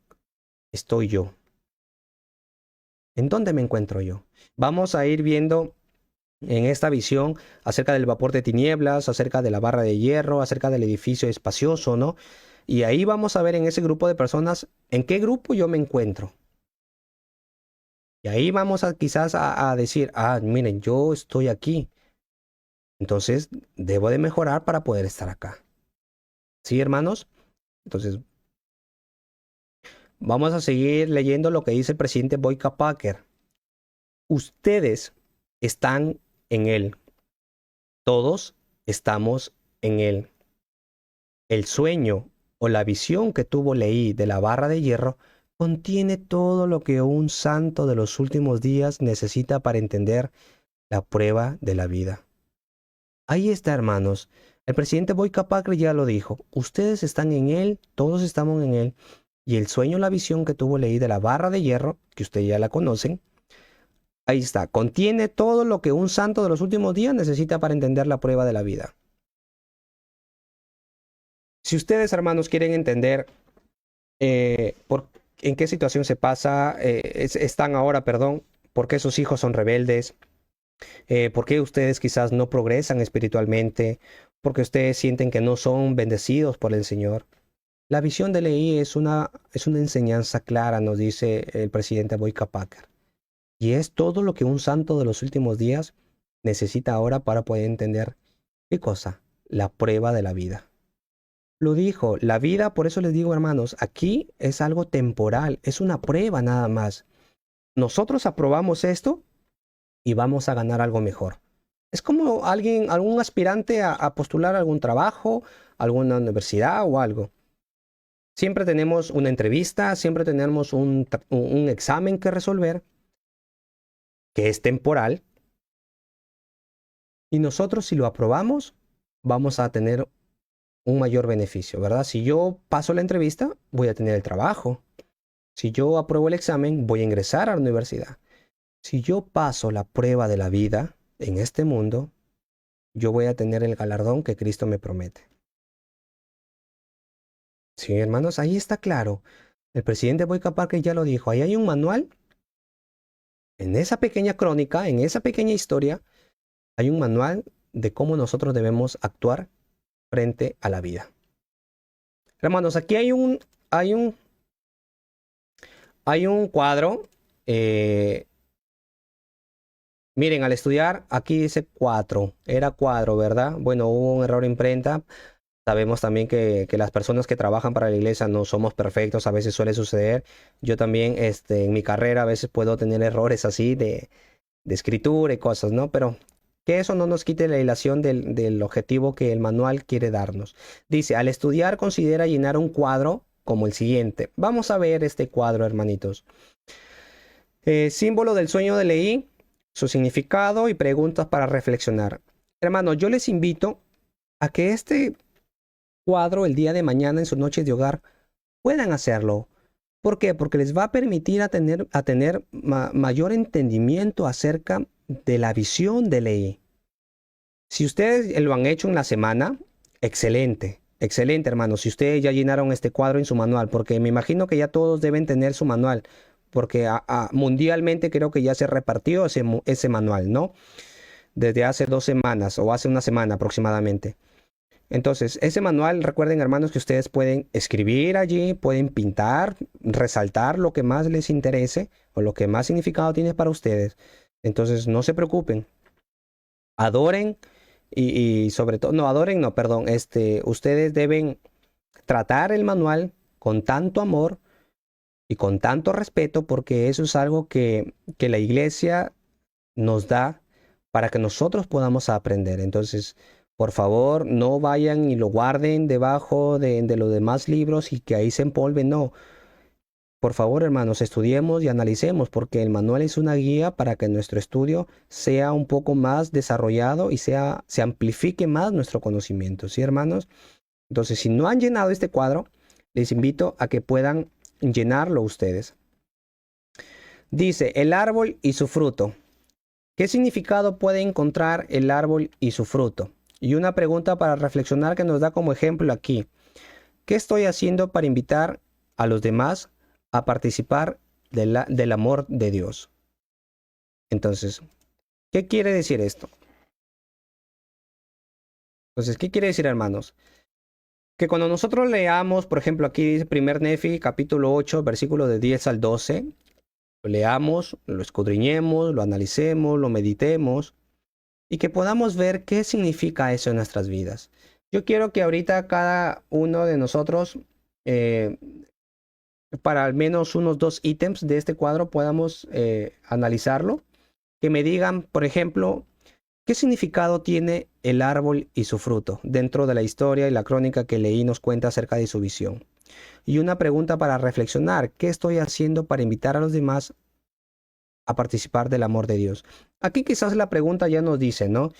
estoy yo. ¿En dónde me encuentro yo? Vamos a ir viendo en esta visión acerca del vapor de tinieblas, acerca de la barra de hierro, acerca del edificio espacioso, ¿no? Y ahí vamos a ver en ese grupo de personas en qué grupo yo me encuentro. Y ahí vamos a quizás a decir, miren, yo estoy aquí. Entonces, debo de mejorar para poder estar acá. ¿Sí, hermanos? Entonces, vamos a seguir leyendo lo que dice el presidente Boyka Packer. Ustedes están en él. Todos estamos en él. El sueño o la visión que tuvo Leí de la barra de hierro contiene todo lo que un santo de los últimos días necesita para entender la prueba de la vida. Ahí está, hermanos. El presidente Boyka Packer ya lo dijo. Ustedes están en él, todos estamos en él. Y el sueño, la visión que tuvo Leí de la barra de hierro, que ustedes ya la conocen, ahí está. Contiene todo lo que un santo de los últimos días necesita para entender la prueba de la vida. Si ustedes, hermanos, quieren entender en qué situación se pasa, están ahora, perdón, por qué sus hijos son rebeldes, por qué ustedes quizás no progresan espiritualmente, porque ustedes sienten que no son bendecidos por el Señor. La visión de Leí es una enseñanza clara, nos dice el presidente Boyka Packer. Y es todo lo que un santo de los últimos días necesita ahora para poder entender, ¿qué cosa? La prueba de la vida. Lo dijo, la vida, por eso les digo, hermanos, aquí es algo temporal, es una prueba nada más. Nosotros aprobamos esto y vamos a ganar algo mejor. Es como algún aspirante a postular algún trabajo, alguna universidad o algo. Siempre tenemos una entrevista, siempre tenemos un examen que resolver, que es temporal. Y nosotros, si lo aprobamos, vamos a tener un mayor beneficio, ¿verdad? Si yo paso la entrevista, voy a tener el trabajo. Si yo apruebo el examen, voy a ingresar a la universidad. Si yo paso la prueba de la vida en este mundo, yo voy a tener el galardón que Cristo me promete. Sí, hermanos, ahí está claro. El presidente Boyka Packer ya lo dijo. Ahí hay un manual. En esa pequeña crónica, en esa pequeña historia, hay un manual de cómo nosotros debemos actuar frente a la vida. Hermanos, aquí hay un cuadro. Miren, al estudiar, aquí dice 4. Era cuadro, ¿verdad? Bueno, hubo un error de imprenta. Sabemos también que las personas que trabajan para la iglesia no somos perfectos. A veces suele suceder. Yo también, en mi carrera, a veces puedo tener errores así de escritura y cosas, ¿no? Pero que eso no nos quite la ilación del objetivo que el manual quiere darnos. Dice, al estudiar considera llenar un cuadro como el siguiente. Vamos a ver este cuadro, hermanitos. Símbolo del sueño de Leí, su significado y preguntas para reflexionar. Hermanos, yo les invito a que este cuadro el día de mañana en sus noches de hogar puedan hacerlo. ¿Por qué? Porque les va a permitir a tener mayor entendimiento acerca de la visión de Leí. Si ustedes lo han hecho en la semana, excelente, excelente, hermanos. Si ustedes ya llenaron este cuadro en su manual, porque me imagino que ya todos deben tener su manual, porque mundialmente creo que ya se repartió ese manual, ¿no? Desde hace 2 semanas o hace una semana aproximadamente. Entonces, ese manual, recuerden, hermanos, que ustedes pueden escribir allí, pueden pintar, resaltar lo que más les interese o lo que más significado tiene para ustedes. Entonces, no se preocupen. Adoren y sobre todo, no, adoren, no, perdón, ustedes deben tratar el manual con tanto amor y con tanto respeto, porque eso es algo que la iglesia nos da para que nosotros podamos aprender. Entonces, por favor, no vayan y lo guarden debajo de los demás libros y que ahí se empolven. No. Por favor, hermanos, estudiemos y analicemos, porque el manual es una guía para que nuestro estudio sea un poco más desarrollado y se amplifique más nuestro conocimiento. ¿Sí, hermanos? Entonces, si no han llenado este cuadro, les invito a que puedan llenarlo ustedes. Dice, el árbol y su fruto. ¿Qué significado puede encontrar el árbol y su fruto? Y una pregunta para reflexionar que nos da como ejemplo aquí. ¿Qué estoy haciendo para invitar a los demás a participar del amor de Dios? Entonces, ¿qué quiere decir esto? Entonces, ¿qué quiere decir, hermanos? que cuando nosotros leamos, por ejemplo, aquí dice 1 Nefi, capítulo 8, versículo de 10 al 12, lo leamos, lo escudriñemos, lo analicemos, lo meditemos y que podamos ver qué significa eso en nuestras vidas. Yo quiero que ahorita cada uno de nosotros, para al menos unos 2 ítems de este cuadro, podamos analizarlo. Que me digan, por ejemplo, ¿qué significado tiene el árbol y su fruto dentro de la historia y la crónica que leí nos cuenta acerca de su visión? Y una pregunta para reflexionar: ¿qué estoy haciendo para invitar a los demás a participar del amor de Dios? Aquí quizás la pregunta ya nos dice, ¿no?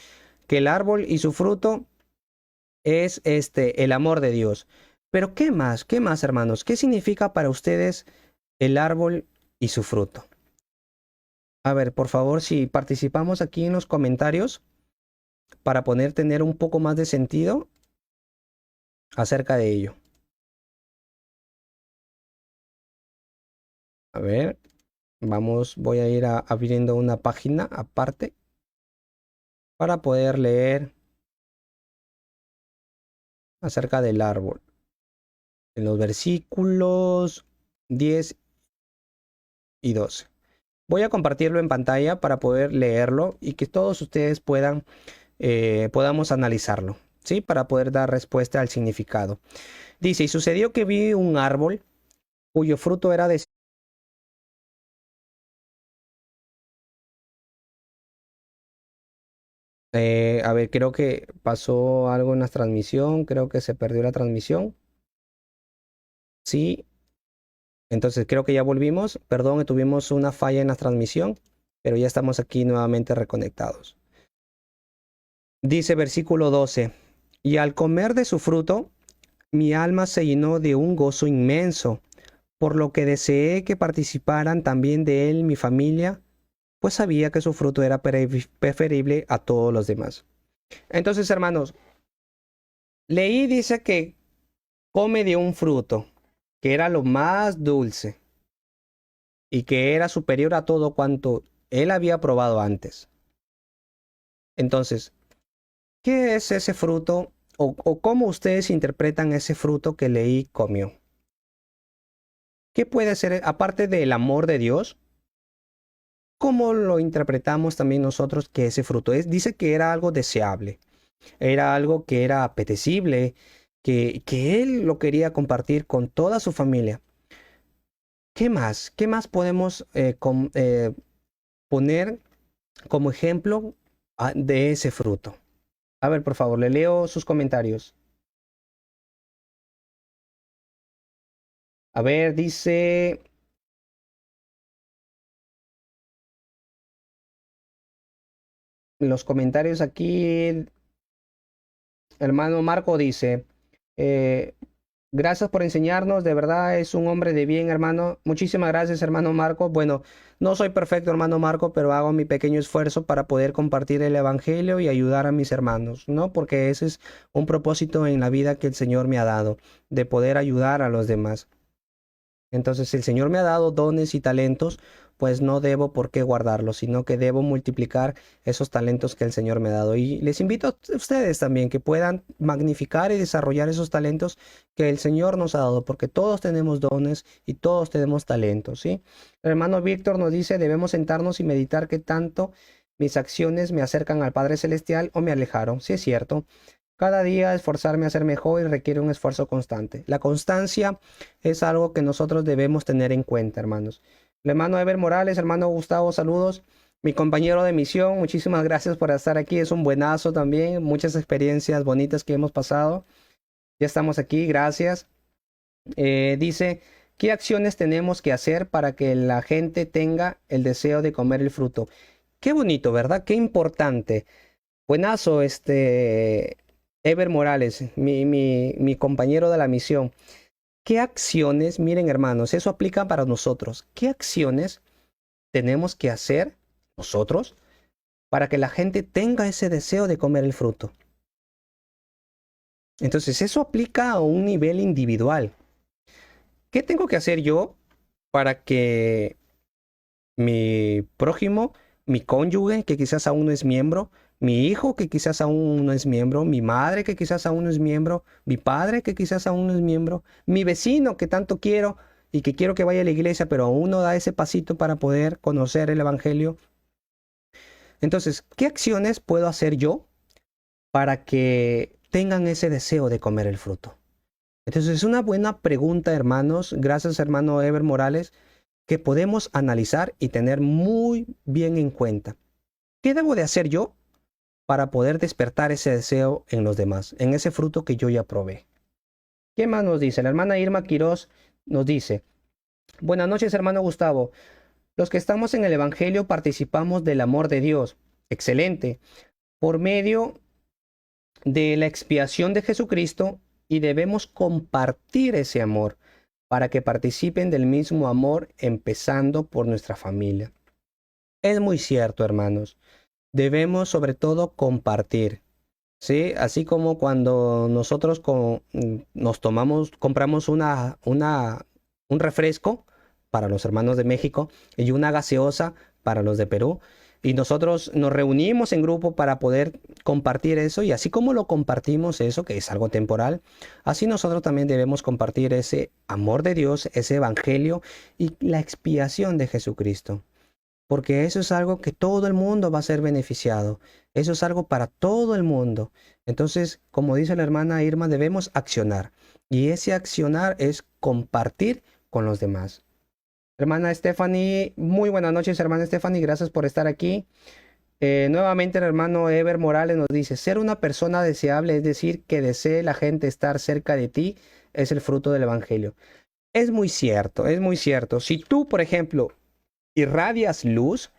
Que el árbol y su fruto es el amor de Dios. Pero ¿qué más? ¿Qué más, hermanos? ¿Qué significa para ustedes el árbol y su fruto? A ver, por favor, si participamos aquí en los comentarios para poder tener un poco más de sentido acerca de ello. A ver, voy a ir abriendo una página aparte para poder leer acerca del árbol. En los versículos 10 y 12. Voy a compartirlo en pantalla para poder leerlo y que todos ustedes podamos analizarlo, ¿sí? Para poder dar respuesta al significado. Dice: y sucedió que vi un árbol cuyo fruto era de... a ver, creo que pasó algo en la transmisión, creo que se perdió la transmisión. Sí, entonces creo que ya volvimos. Perdón, tuvimos una falla en la transmisión, pero ya estamos aquí nuevamente reconectados. Dice versículo 12: y al comer de su fruto, mi alma se llenó de un gozo inmenso, por lo que deseé que participaran también de él mi familia, pues sabía que su fruto era preferible a todos los demás. Entonces, hermanos, leí, dice que come de un fruto que era lo más dulce y que era superior a todo cuanto él había probado antes. Entonces, ¿qué es ese fruto o cómo ustedes interpretan ese fruto que leí comió? ¿Qué puede ser, aparte del amor de Dios? ¿Cómo lo interpretamos también nosotros que ese fruto es? Dice que era algo deseable, era algo que era apetecible, que él lo quería compartir con toda su familia. ¿Qué más? ¿Qué más podemos poner como ejemplo de ese fruto? A ver, por favor, le leo sus comentarios. A ver, dice... los comentarios aquí, hermano Marco dice... gracias por enseñarnos, de verdad es un hombre de bien, hermano. Muchísimas gracias, hermano Marco. Bueno, no soy perfecto, hermano Marco, pero hago mi pequeño esfuerzo para poder compartir el evangelio y ayudar a mis hermanos, ¿no? Porque ese es un propósito en la vida que el Señor me ha dado, de poder ayudar a los demás. Entonces, si el Señor me ha dado dones y talentos, pues no debo por qué guardarlos, sino que debo multiplicar esos talentos que el Señor me ha dado. Y les invito a ustedes también que puedan magnificar y desarrollar esos talentos que el Señor nos ha dado, porque todos tenemos dones y todos tenemos talentos, ¿sí? El hermano Víctor nos dice: debemos sentarnos y meditar qué tanto mis acciones me acercan al Padre Celestial o me alejaron. Sí, es cierto. Cada día esforzarme a ser mejor y requiere un esfuerzo constante. La constancia es algo que nosotros debemos tener en cuenta, hermanos. El hermano Ever Morales, hermano Gustavo, saludos. Mi compañero de misión, muchísimas gracias por estar aquí. Es un buenazo también. Muchas experiencias bonitas que hemos pasado. Ya estamos aquí, gracias. Dice: ¿qué acciones tenemos que hacer para que la gente tenga el deseo de comer el fruto? Qué bonito, ¿verdad? Qué importante. Buenazo, Ever Morales, mi compañero de la misión. ¿Qué acciones, miren hermanos, eso aplica para nosotros? ¿Qué acciones tenemos que hacer nosotros para que la gente tenga ese deseo de comer el fruto? Entonces, eso aplica a un nivel individual. ¿Qué tengo que hacer yo para que mi prójimo, mi cónyuge, que quizás aún no es miembro, mi hijo que quizás aún no es miembro, mi madre que quizás aún no es miembro, mi padre que quizás aún no es miembro, mi vecino que tanto quiero y que quiero que vaya a la iglesia, pero aún no da ese pasito para poder conocer el Evangelio. Entonces, ¿qué acciones puedo hacer yo para que tengan ese deseo de comer el fruto? Entonces, es una buena pregunta, hermanos. Gracias, hermano Ever Morales, que podemos analizar y tener muy bien en cuenta. ¿Qué debo de hacer yo para poder despertar ese deseo en los demás, en ese fruto que yo ya probé? ¿Qué más nos dice? La hermana Irma Quiroz nos dice: buenas noches, hermano Gustavo. Los que estamos en el Evangelio participamos del amor de Dios. Excelente. Por medio de la expiación de Jesucristo, y debemos compartir ese amor para que participen del mismo amor, empezando por nuestra familia. Es muy cierto, hermanos. Debemos sobre todo compartir, ¿sí? Así como cuando nosotros compramos un refresco para los hermanos de México y una gaseosa para los de Perú, y nosotros nos reunimos en grupo para poder compartir eso, y así como lo compartimos eso, que es algo temporal, así nosotros también debemos compartir ese amor de Dios, ese evangelio y la expiación de Jesucristo. Porque eso es algo que todo el mundo va a ser beneficiado. Eso es algo para todo el mundo. Entonces, como dice la hermana Irma, debemos accionar. Y ese accionar es compartir con los demás. Hermana Stephanie, muy buenas noches, hermana Stephanie, gracias por estar aquí. Nuevamente el hermano Ever Morales nos dice: ser una persona deseable, es decir, que desee la gente estar cerca de ti, es el fruto del evangelio. Es muy cierto, es muy cierto. Si tú, por ejemplo, irradias luz,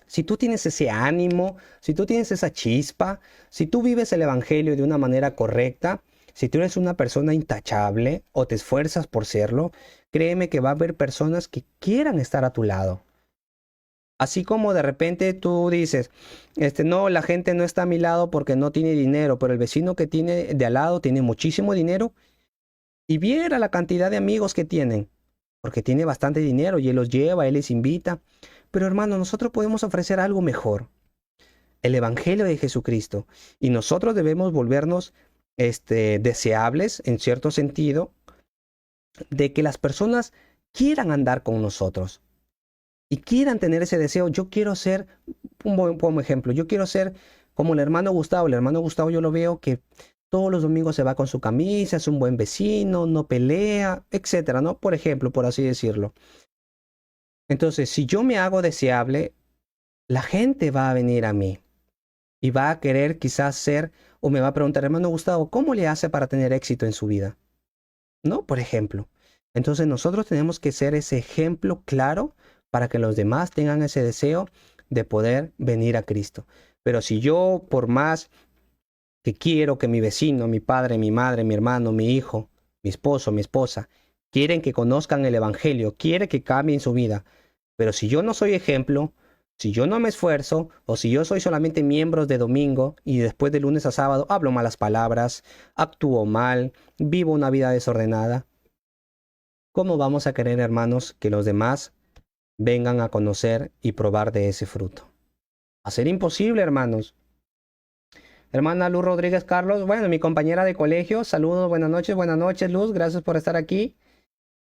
si tú tienes ese ánimo, si tú tienes esa chispa, si tú vives el evangelio de una manera correcta, si tú eres una persona intachable o te esfuerzas por serlo, créeme que va a haber personas que quieran estar a tu lado. Así como de repente tú dices, no, la gente no está a mi lado porque no tiene dinero, pero el vecino que tiene de al lado tiene muchísimo dinero, y viera la cantidad de amigos que tienen, porque tiene bastante dinero y él los lleva, él les invita. Pero hermano, nosotros podemos ofrecer algo mejor, el evangelio de Jesucristo, y nosotros debemos volvernos deseables en cierto sentido de que las personas quieran andar con nosotros y quieran tener ese deseo. Yo quiero ser, como ejemplo, yo quiero ser como el hermano Gustavo. El hermano Gustavo yo lo veo que todos los domingos se va con su camisa, es un buen vecino, no pelea, etcétera, ¿no? Por ejemplo, por así decirlo. Entonces, si yo me hago deseable, la gente va a venir a mí y va a querer quizás ser, o me va a preguntar: hermano Gustavo, ¿cómo le hace para tener éxito en su vida? ¿No? Por ejemplo. Entonces nosotros tenemos que ser ese ejemplo claro para que los demás tengan ese deseo de poder venir a Cristo. Pero si yo, por más que quiero que mi vecino, mi padre, mi madre, mi hermano, mi hijo, mi esposo, mi esposa, quieren que conozcan el evangelio, quieren que cambien su vida, pero si yo no soy ejemplo, si yo no me esfuerzo, o si yo soy solamente miembro de domingo y después de lunes a sábado hablo malas palabras, actúo mal, vivo una vida desordenada, ¿cómo vamos a querer, hermanos, que los demás vengan a conocer y probar de ese fruto? Va a ser imposible, hermanos. Hermana Luz Rodríguez Carlos, bueno, mi compañera de colegio, saludos, buenas noches Luz, gracias por estar aquí.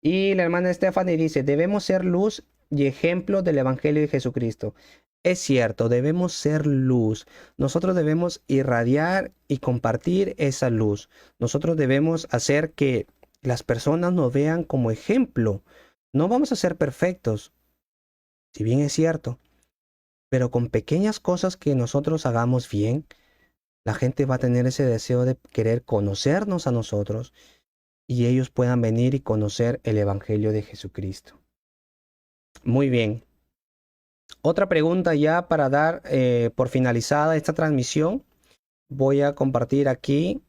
Y la hermana Stephanie dice: debemos ser luz y ejemplo del evangelio de Jesucristo. Es cierto, debemos ser luz. Nosotros debemos irradiar y compartir esa luz. Nosotros debemos hacer que las personas nos vean como ejemplo. No vamos a ser perfectos, si bien es cierto, pero con pequeñas cosas que nosotros hagamos bien, la gente va a tener ese deseo de querer conocernos a nosotros y ellos puedan venir y conocer el evangelio de Jesucristo. Muy bien. Otra pregunta ya para dar por finalizada esta transmisión. Voy a compartir aquí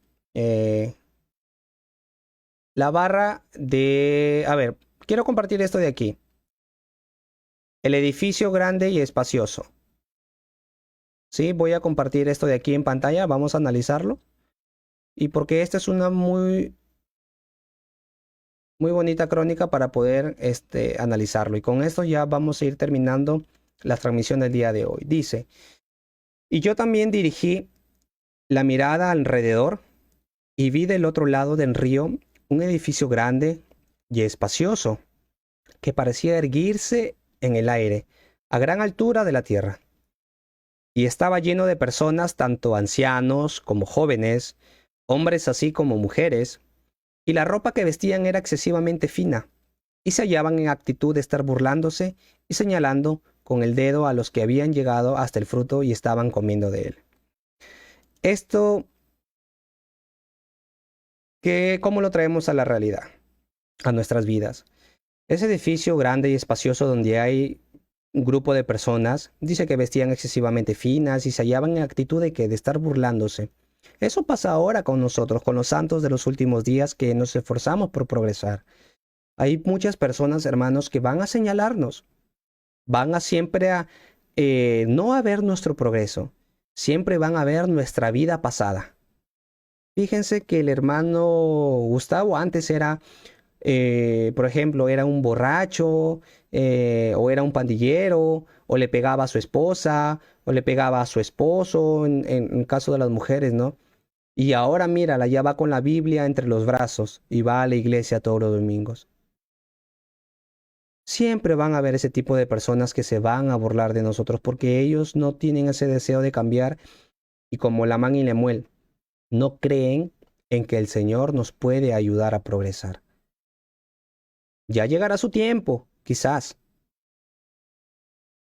la barra de... A ver, quiero compartir esto de aquí. El edificio grande y espacioso. Sí, voy a compartir esto de aquí en pantalla. Vamos a analizarlo. Y porque esta es una muy bonita crónica para poder analizarlo. Y con esto ya vamos a ir terminando la transmisión del día de hoy. Dice: Y yo también dirigí la mirada alrededor y vi del otro lado del río un edificio grande y espacioso que parecía erguirse en el aire, a gran altura de la tierra. Y estaba lleno de personas, tanto ancianos como jóvenes, hombres así como mujeres, y la ropa que vestían era excesivamente fina, y se hallaban en actitud de estar burlándose y señalando con el dedo a los que habían llegado hasta el fruto y estaban comiendo de él. Esto, ¿cómo lo traemos a la realidad, a nuestras vidas? Ese edificio grande y espacioso donde hay un grupo de personas, dice que vestían excesivamente finas y se hallaban en actitud de estar burlándose. Eso pasa ahora con nosotros, con los santos de los últimos días que nos esforzamos por progresar. Hay muchas personas, hermanos, que van a señalarnos, van a siempre a no a ver nuestro progreso, siempre van a ver nuestra vida pasada. Fíjense que el hermano Gustavo antes era, por ejemplo, era un borracho, o era un pandillero, o le pegaba a su esposa, o le pegaba a su esposo, en caso de las mujeres, ¿no? Y ahora mírala, ya va con la Biblia entre los brazos y va a la iglesia todos los domingos. Siempre van a haber ese tipo de personas que se van a burlar de nosotros porque ellos no tienen ese deseo de cambiar y como Lamán y Lemuel, no creen en que el Señor nos puede ayudar a progresar. Ya llegará su tiempo, quizás.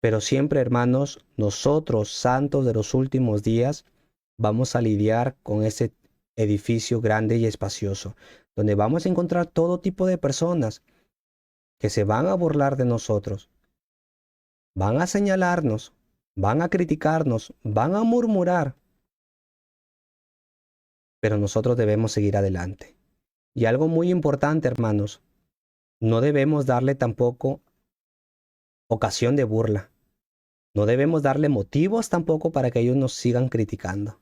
Pero siempre, hermanos, nosotros, santos de los últimos días, vamos a lidiar con ese edificio grande y espacioso, donde vamos a encontrar todo tipo de personas que se van a burlar de nosotros, van a señalarnos, van a criticarnos, van a murmurar. Pero nosotros debemos seguir adelante. Y algo muy importante, hermanos, no debemos darle tampoco ocasión de burla. No debemos darle motivos tampoco para que ellos nos sigan criticando.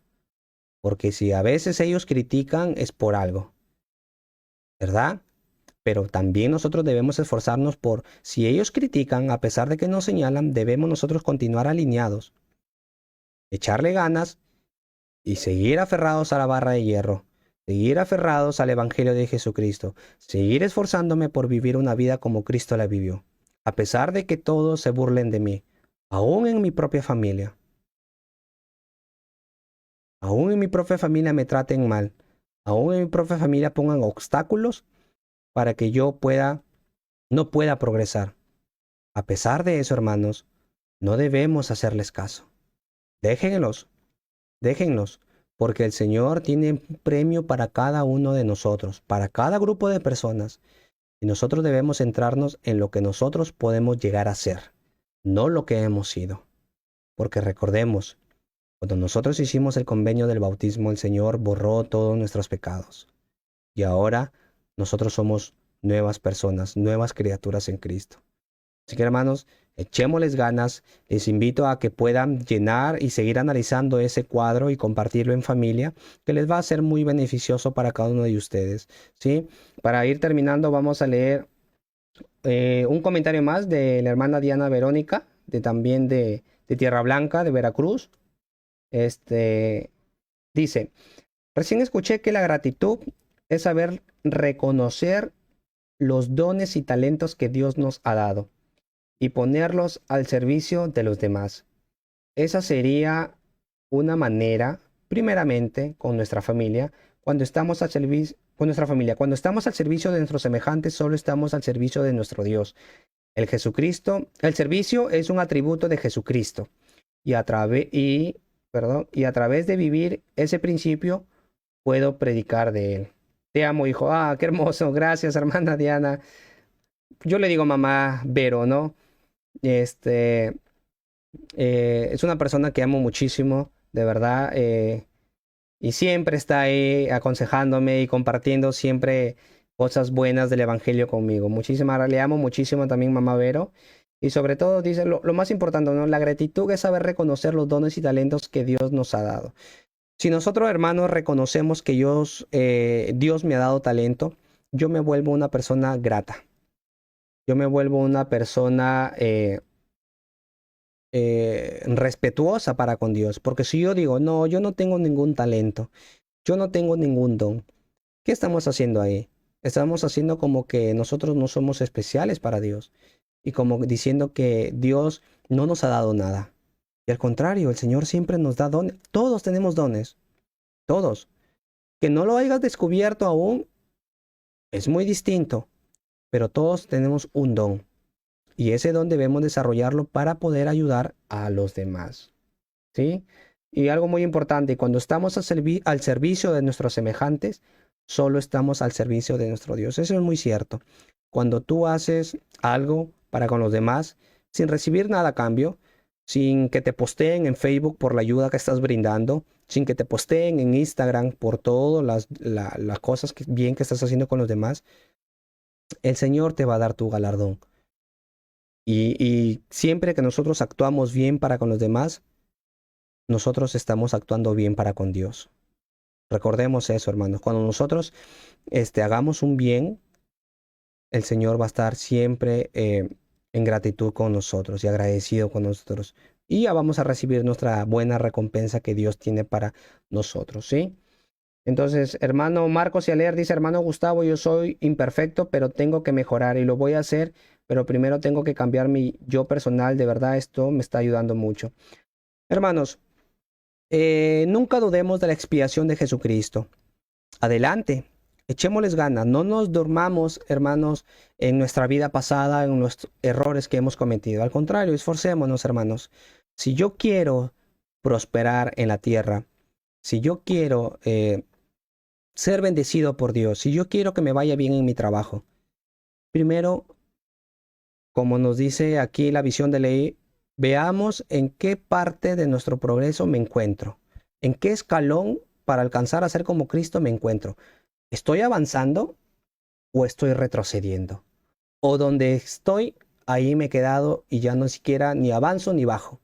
Porque si a veces ellos critican es por algo, ¿verdad? Pero también nosotros debemos esforzarnos por, si ellos critican, a pesar de que nos señalan, debemos nosotros continuar alineados, echarle ganas y seguir aferrados a la barra de hierro, seguir aferrados al Evangelio de Jesucristo, seguir esforzándome por vivir una vida como Cristo la vivió, a pesar de que todos se burlen de mí, aún en mi propia familia. Aún en mi propia familia me traten mal, aún en mi propia familia pongan obstáculos para que yo no pueda progresar. A pesar de eso, hermanos, no debemos hacerles caso. Déjenlos, porque el Señor tiene un premio para cada uno de nosotros, para cada grupo de personas. Y nosotros debemos centrarnos en lo que nosotros podemos llegar a ser, no lo que hemos sido. Porque recordemos, cuando nosotros hicimos el convenio del bautismo, el Señor borró todos nuestros pecados. Y ahora nosotros somos nuevas personas, nuevas criaturas en Cristo. Así que, hermanos, echémosles ganas. Les invito a que puedan llenar y seguir analizando ese cuadro y compartirlo en familia, que les va a ser muy beneficioso para cada uno de ustedes, ¿sí? Para ir terminando, vamos a leer un comentario más de la hermana Diana Verónica, también de Tierra Blanca, de Veracruz. Dice, recién escuché que la gratitud es saber reconocer los dones y talentos que Dios nos ha dado y ponerlos al servicio de los demás. Esa sería una manera, primeramente, con nuestra familia, cuando estamos al servicio de nuestros semejantes, solo estamos al servicio de nuestro Dios. El servicio es un atributo de Jesucristo y a través de vivir ese principio puedo predicar de él. Te amo, hijo. Ah, qué hermoso. Gracias, hermana Diana. Yo le digo mamá Vero, ¿no? Es una persona que amo muchísimo, de verdad. Y siempre está ahí aconsejándome y compartiendo siempre cosas buenas del Evangelio conmigo. Le amo muchísimo también mamá Vero. Y sobre todo, dice, lo más importante, ¿no? La gratitud es saber reconocer los dones y talentos que Dios nos ha dado. Si nosotros, hermanos, reconocemos que Dios me ha dado talento, yo me vuelvo una persona grata. Yo me vuelvo una persona respetuosa para con Dios. Porque si yo digo, no, yo no tengo ningún talento, yo no tengo ningún don, ¿qué estamos haciendo ahí? Estamos haciendo como que nosotros no somos especiales para Dios y como diciendo que Dios no nos ha dado nada. Y al contrario, el Señor siempre nos da dones. Todos tenemos dones, todos. Que no lo hayas descubierto aún es muy distinto, pero todos tenemos un don. Y ese don debemos desarrollarlo para poder ayudar a los demás. ¿Sí? Y algo muy importante, cuando estamos al servicio de nuestros semejantes, solo estamos al servicio de nuestro Dios. Eso es muy cierto. Cuando tú haces algo para con los demás, sin recibir nada a cambio, sin que te posteen en Facebook por la ayuda que estás brindando, sin que te posteen en Instagram por todas las cosas bien que estás haciendo con los demás, el Señor te va a dar tu galardón. Y siempre que nosotros actuamos bien para con los demás, nosotros estamos actuando bien para con Dios. Recordemos eso, hermanos. Cuando nosotros hagamos un bien, el Señor va a estar siempre en gratitud con nosotros y agradecido con nosotros. Y ya vamos a recibir nuestra buena recompensa que Dios tiene para nosotros, ¿sí? Entonces, hermano Marcos Yaler dice, hermano Gustavo, yo soy imperfecto, pero tengo que mejorar y lo voy a hacer, pero primero tengo que cambiar mi yo personal. De verdad, esto me está ayudando mucho. Hermanos, nunca dudemos de la expiación de Jesucristo. Adelante, echémosles ganas, no nos durmamos, hermanos, en nuestra vida pasada, en los errores que hemos cometido. Al contrario, esforcémonos, hermanos. Si yo quiero prosperar en la tierra, si yo quiero ser bendecido por Dios, si yo quiero que me vaya bien en mi trabajo, primero, como nos dice aquí la visión de ley, veamos en qué parte de nuestro progreso me encuentro, en qué escalón para alcanzar a ser como Cristo me encuentro. ¿Estoy avanzando o estoy retrocediendo? O donde estoy, ahí me he quedado y ya no siquiera ni avanzo ni bajo.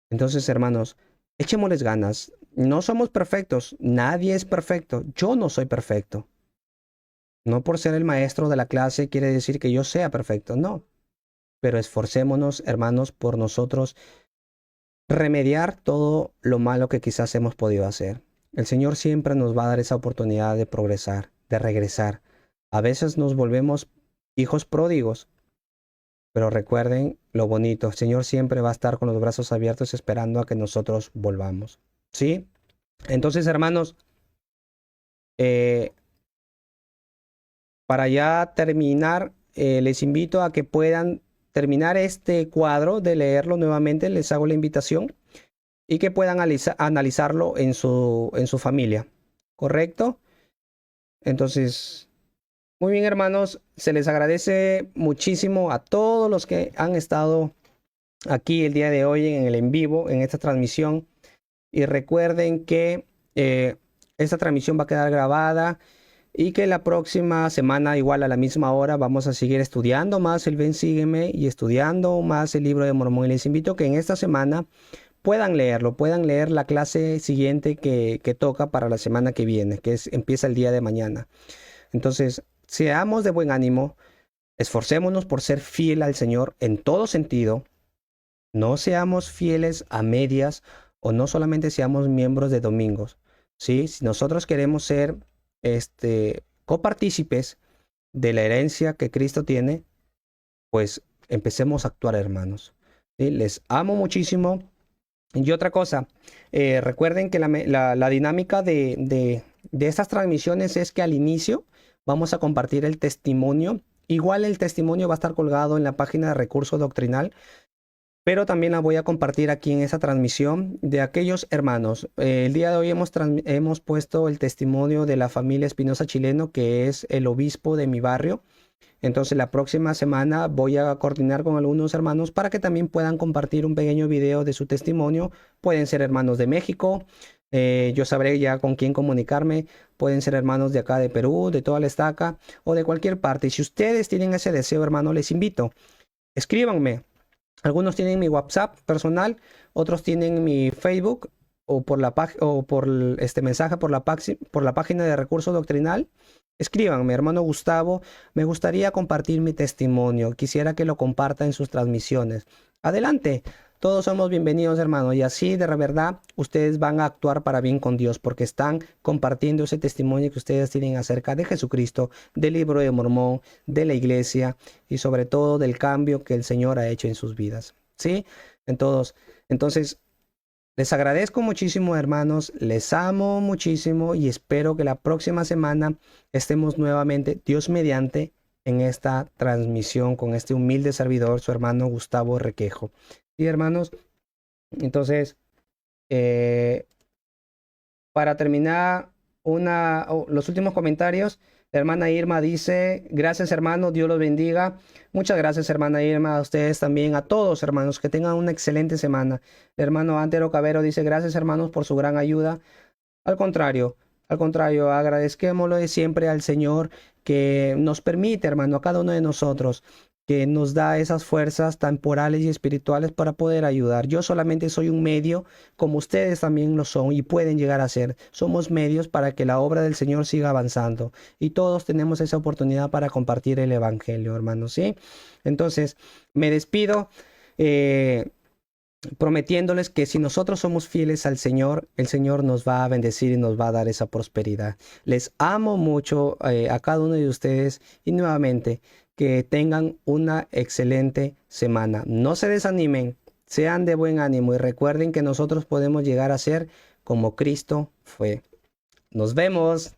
Entonces, hermanos, echémosles ganas. No somos perfectos, nadie es perfecto. Yo no soy perfecto. No por ser el maestro de la clase quiere decir que yo sea perfecto, no. Pero esforcémonos, hermanos, por nosotros remediar todo lo malo que quizás hemos podido hacer. El Señor siempre nos va a dar esa oportunidad de progresar, de regresar. A veces nos volvemos hijos pródigos, pero recuerden lo bonito. El Señor siempre va a estar con los brazos abiertos esperando a que nosotros volvamos. ¿Sí? Entonces, hermanos, para ya terminar, les invito a que puedan terminar este cuadro de leerlo nuevamente. Les hago la invitación y que puedan analizarlo en su familia. ¿Correcto? Entonces, muy bien, hermanos. Se les agradece muchísimo a todos los que han estado aquí el día de hoy en el en vivo, en esta transmisión. Y recuerden que esta transmisión va a quedar grabada y que la próxima semana, igual a la misma hora, vamos a seguir estudiando más el Ven Sígueme y estudiando más el libro de Mormón. Y les invito a que en esta semana puedan leerlo, puedan leer la clase siguiente que toca para la semana que viene, empieza el día de mañana. Entonces, seamos de buen ánimo, esforcémonos por ser fiel al Señor en todo sentido. No seamos fieles a medias o no solamente seamos miembros de domingos, ¿sí? Si nosotros queremos ser copartícipes de la herencia que Cristo tiene, pues empecemos a actuar, hermanos. ¿Sí? Les amo muchísimo. Y otra cosa, recuerden que la dinámica de estas transmisiones es que al inicio vamos a compartir el testimonio. Igual el testimonio va a estar colgado en la página de Recurso Doctrinal, pero también la voy a compartir aquí en esa transmisión de aquellos hermanos. El día de hoy hemos puesto el testimonio de la familia Espinosa Chileno, que es el obispo de mi barrio. Entonces la próxima semana voy a coordinar con algunos hermanos para que también puedan compartir un pequeño video de su testimonio. Pueden ser hermanos de México, yo sabré ya con quién comunicarme. Pueden ser hermanos de acá de Perú, de toda la estaca o de cualquier parte. Y si ustedes tienen ese deseo, hermano, les invito, escríbanme. Algunos tienen mi WhatsApp personal, otros tienen mi Facebook. o por la o por este mensaje por la página de Recurso Doctrinal, escríbanme, hermano Gustavo, me gustaría compartir mi testimonio, quisiera que lo comparta en sus transmisiones. Adelante, todos somos bienvenidos, hermano, y así de verdad ustedes van a actuar para bien con Dios, porque están compartiendo ese testimonio que ustedes tienen acerca de Jesucristo, del Libro de Mormón, de la iglesia y sobre todo del cambio que el Señor ha hecho en sus vidas, ¿sí? Entonces, les agradezco muchísimo, hermanos, les amo muchísimo y espero que la próxima semana estemos nuevamente, Dios mediante, en esta transmisión con este humilde servidor, su hermano Gustavo Requejo. Y hermanos, entonces, para terminar, los últimos comentarios, la hermana Irma dice, gracias hermano, Dios los bendiga. Muchas gracias hermana Irma, a ustedes también, a todos hermanos, que tengan una excelente semana. El hermano Antero Cabero dice, gracias hermanos por su gran ayuda. Al contrario, agradezcámoslo de siempre al Señor que nos permite, hermano, a cada uno de nosotros, que nos da esas fuerzas temporales y espirituales para poder ayudar. Yo solamente soy un medio, como ustedes también lo son y pueden llegar a ser. Somos medios para que la obra del Señor siga avanzando. Y todos tenemos esa oportunidad para compartir el Evangelio, hermanos, ¿sí? Entonces, me despido prometiéndoles que si nosotros somos fieles al Señor, el Señor nos va a bendecir y nos va a dar esa prosperidad. Les amo mucho a cada uno de ustedes y nuevamente, que tengan una excelente semana. No se desanimen, sean de buen ánimo y recuerden que nosotros podemos llegar a ser como Cristo fue. Nos vemos.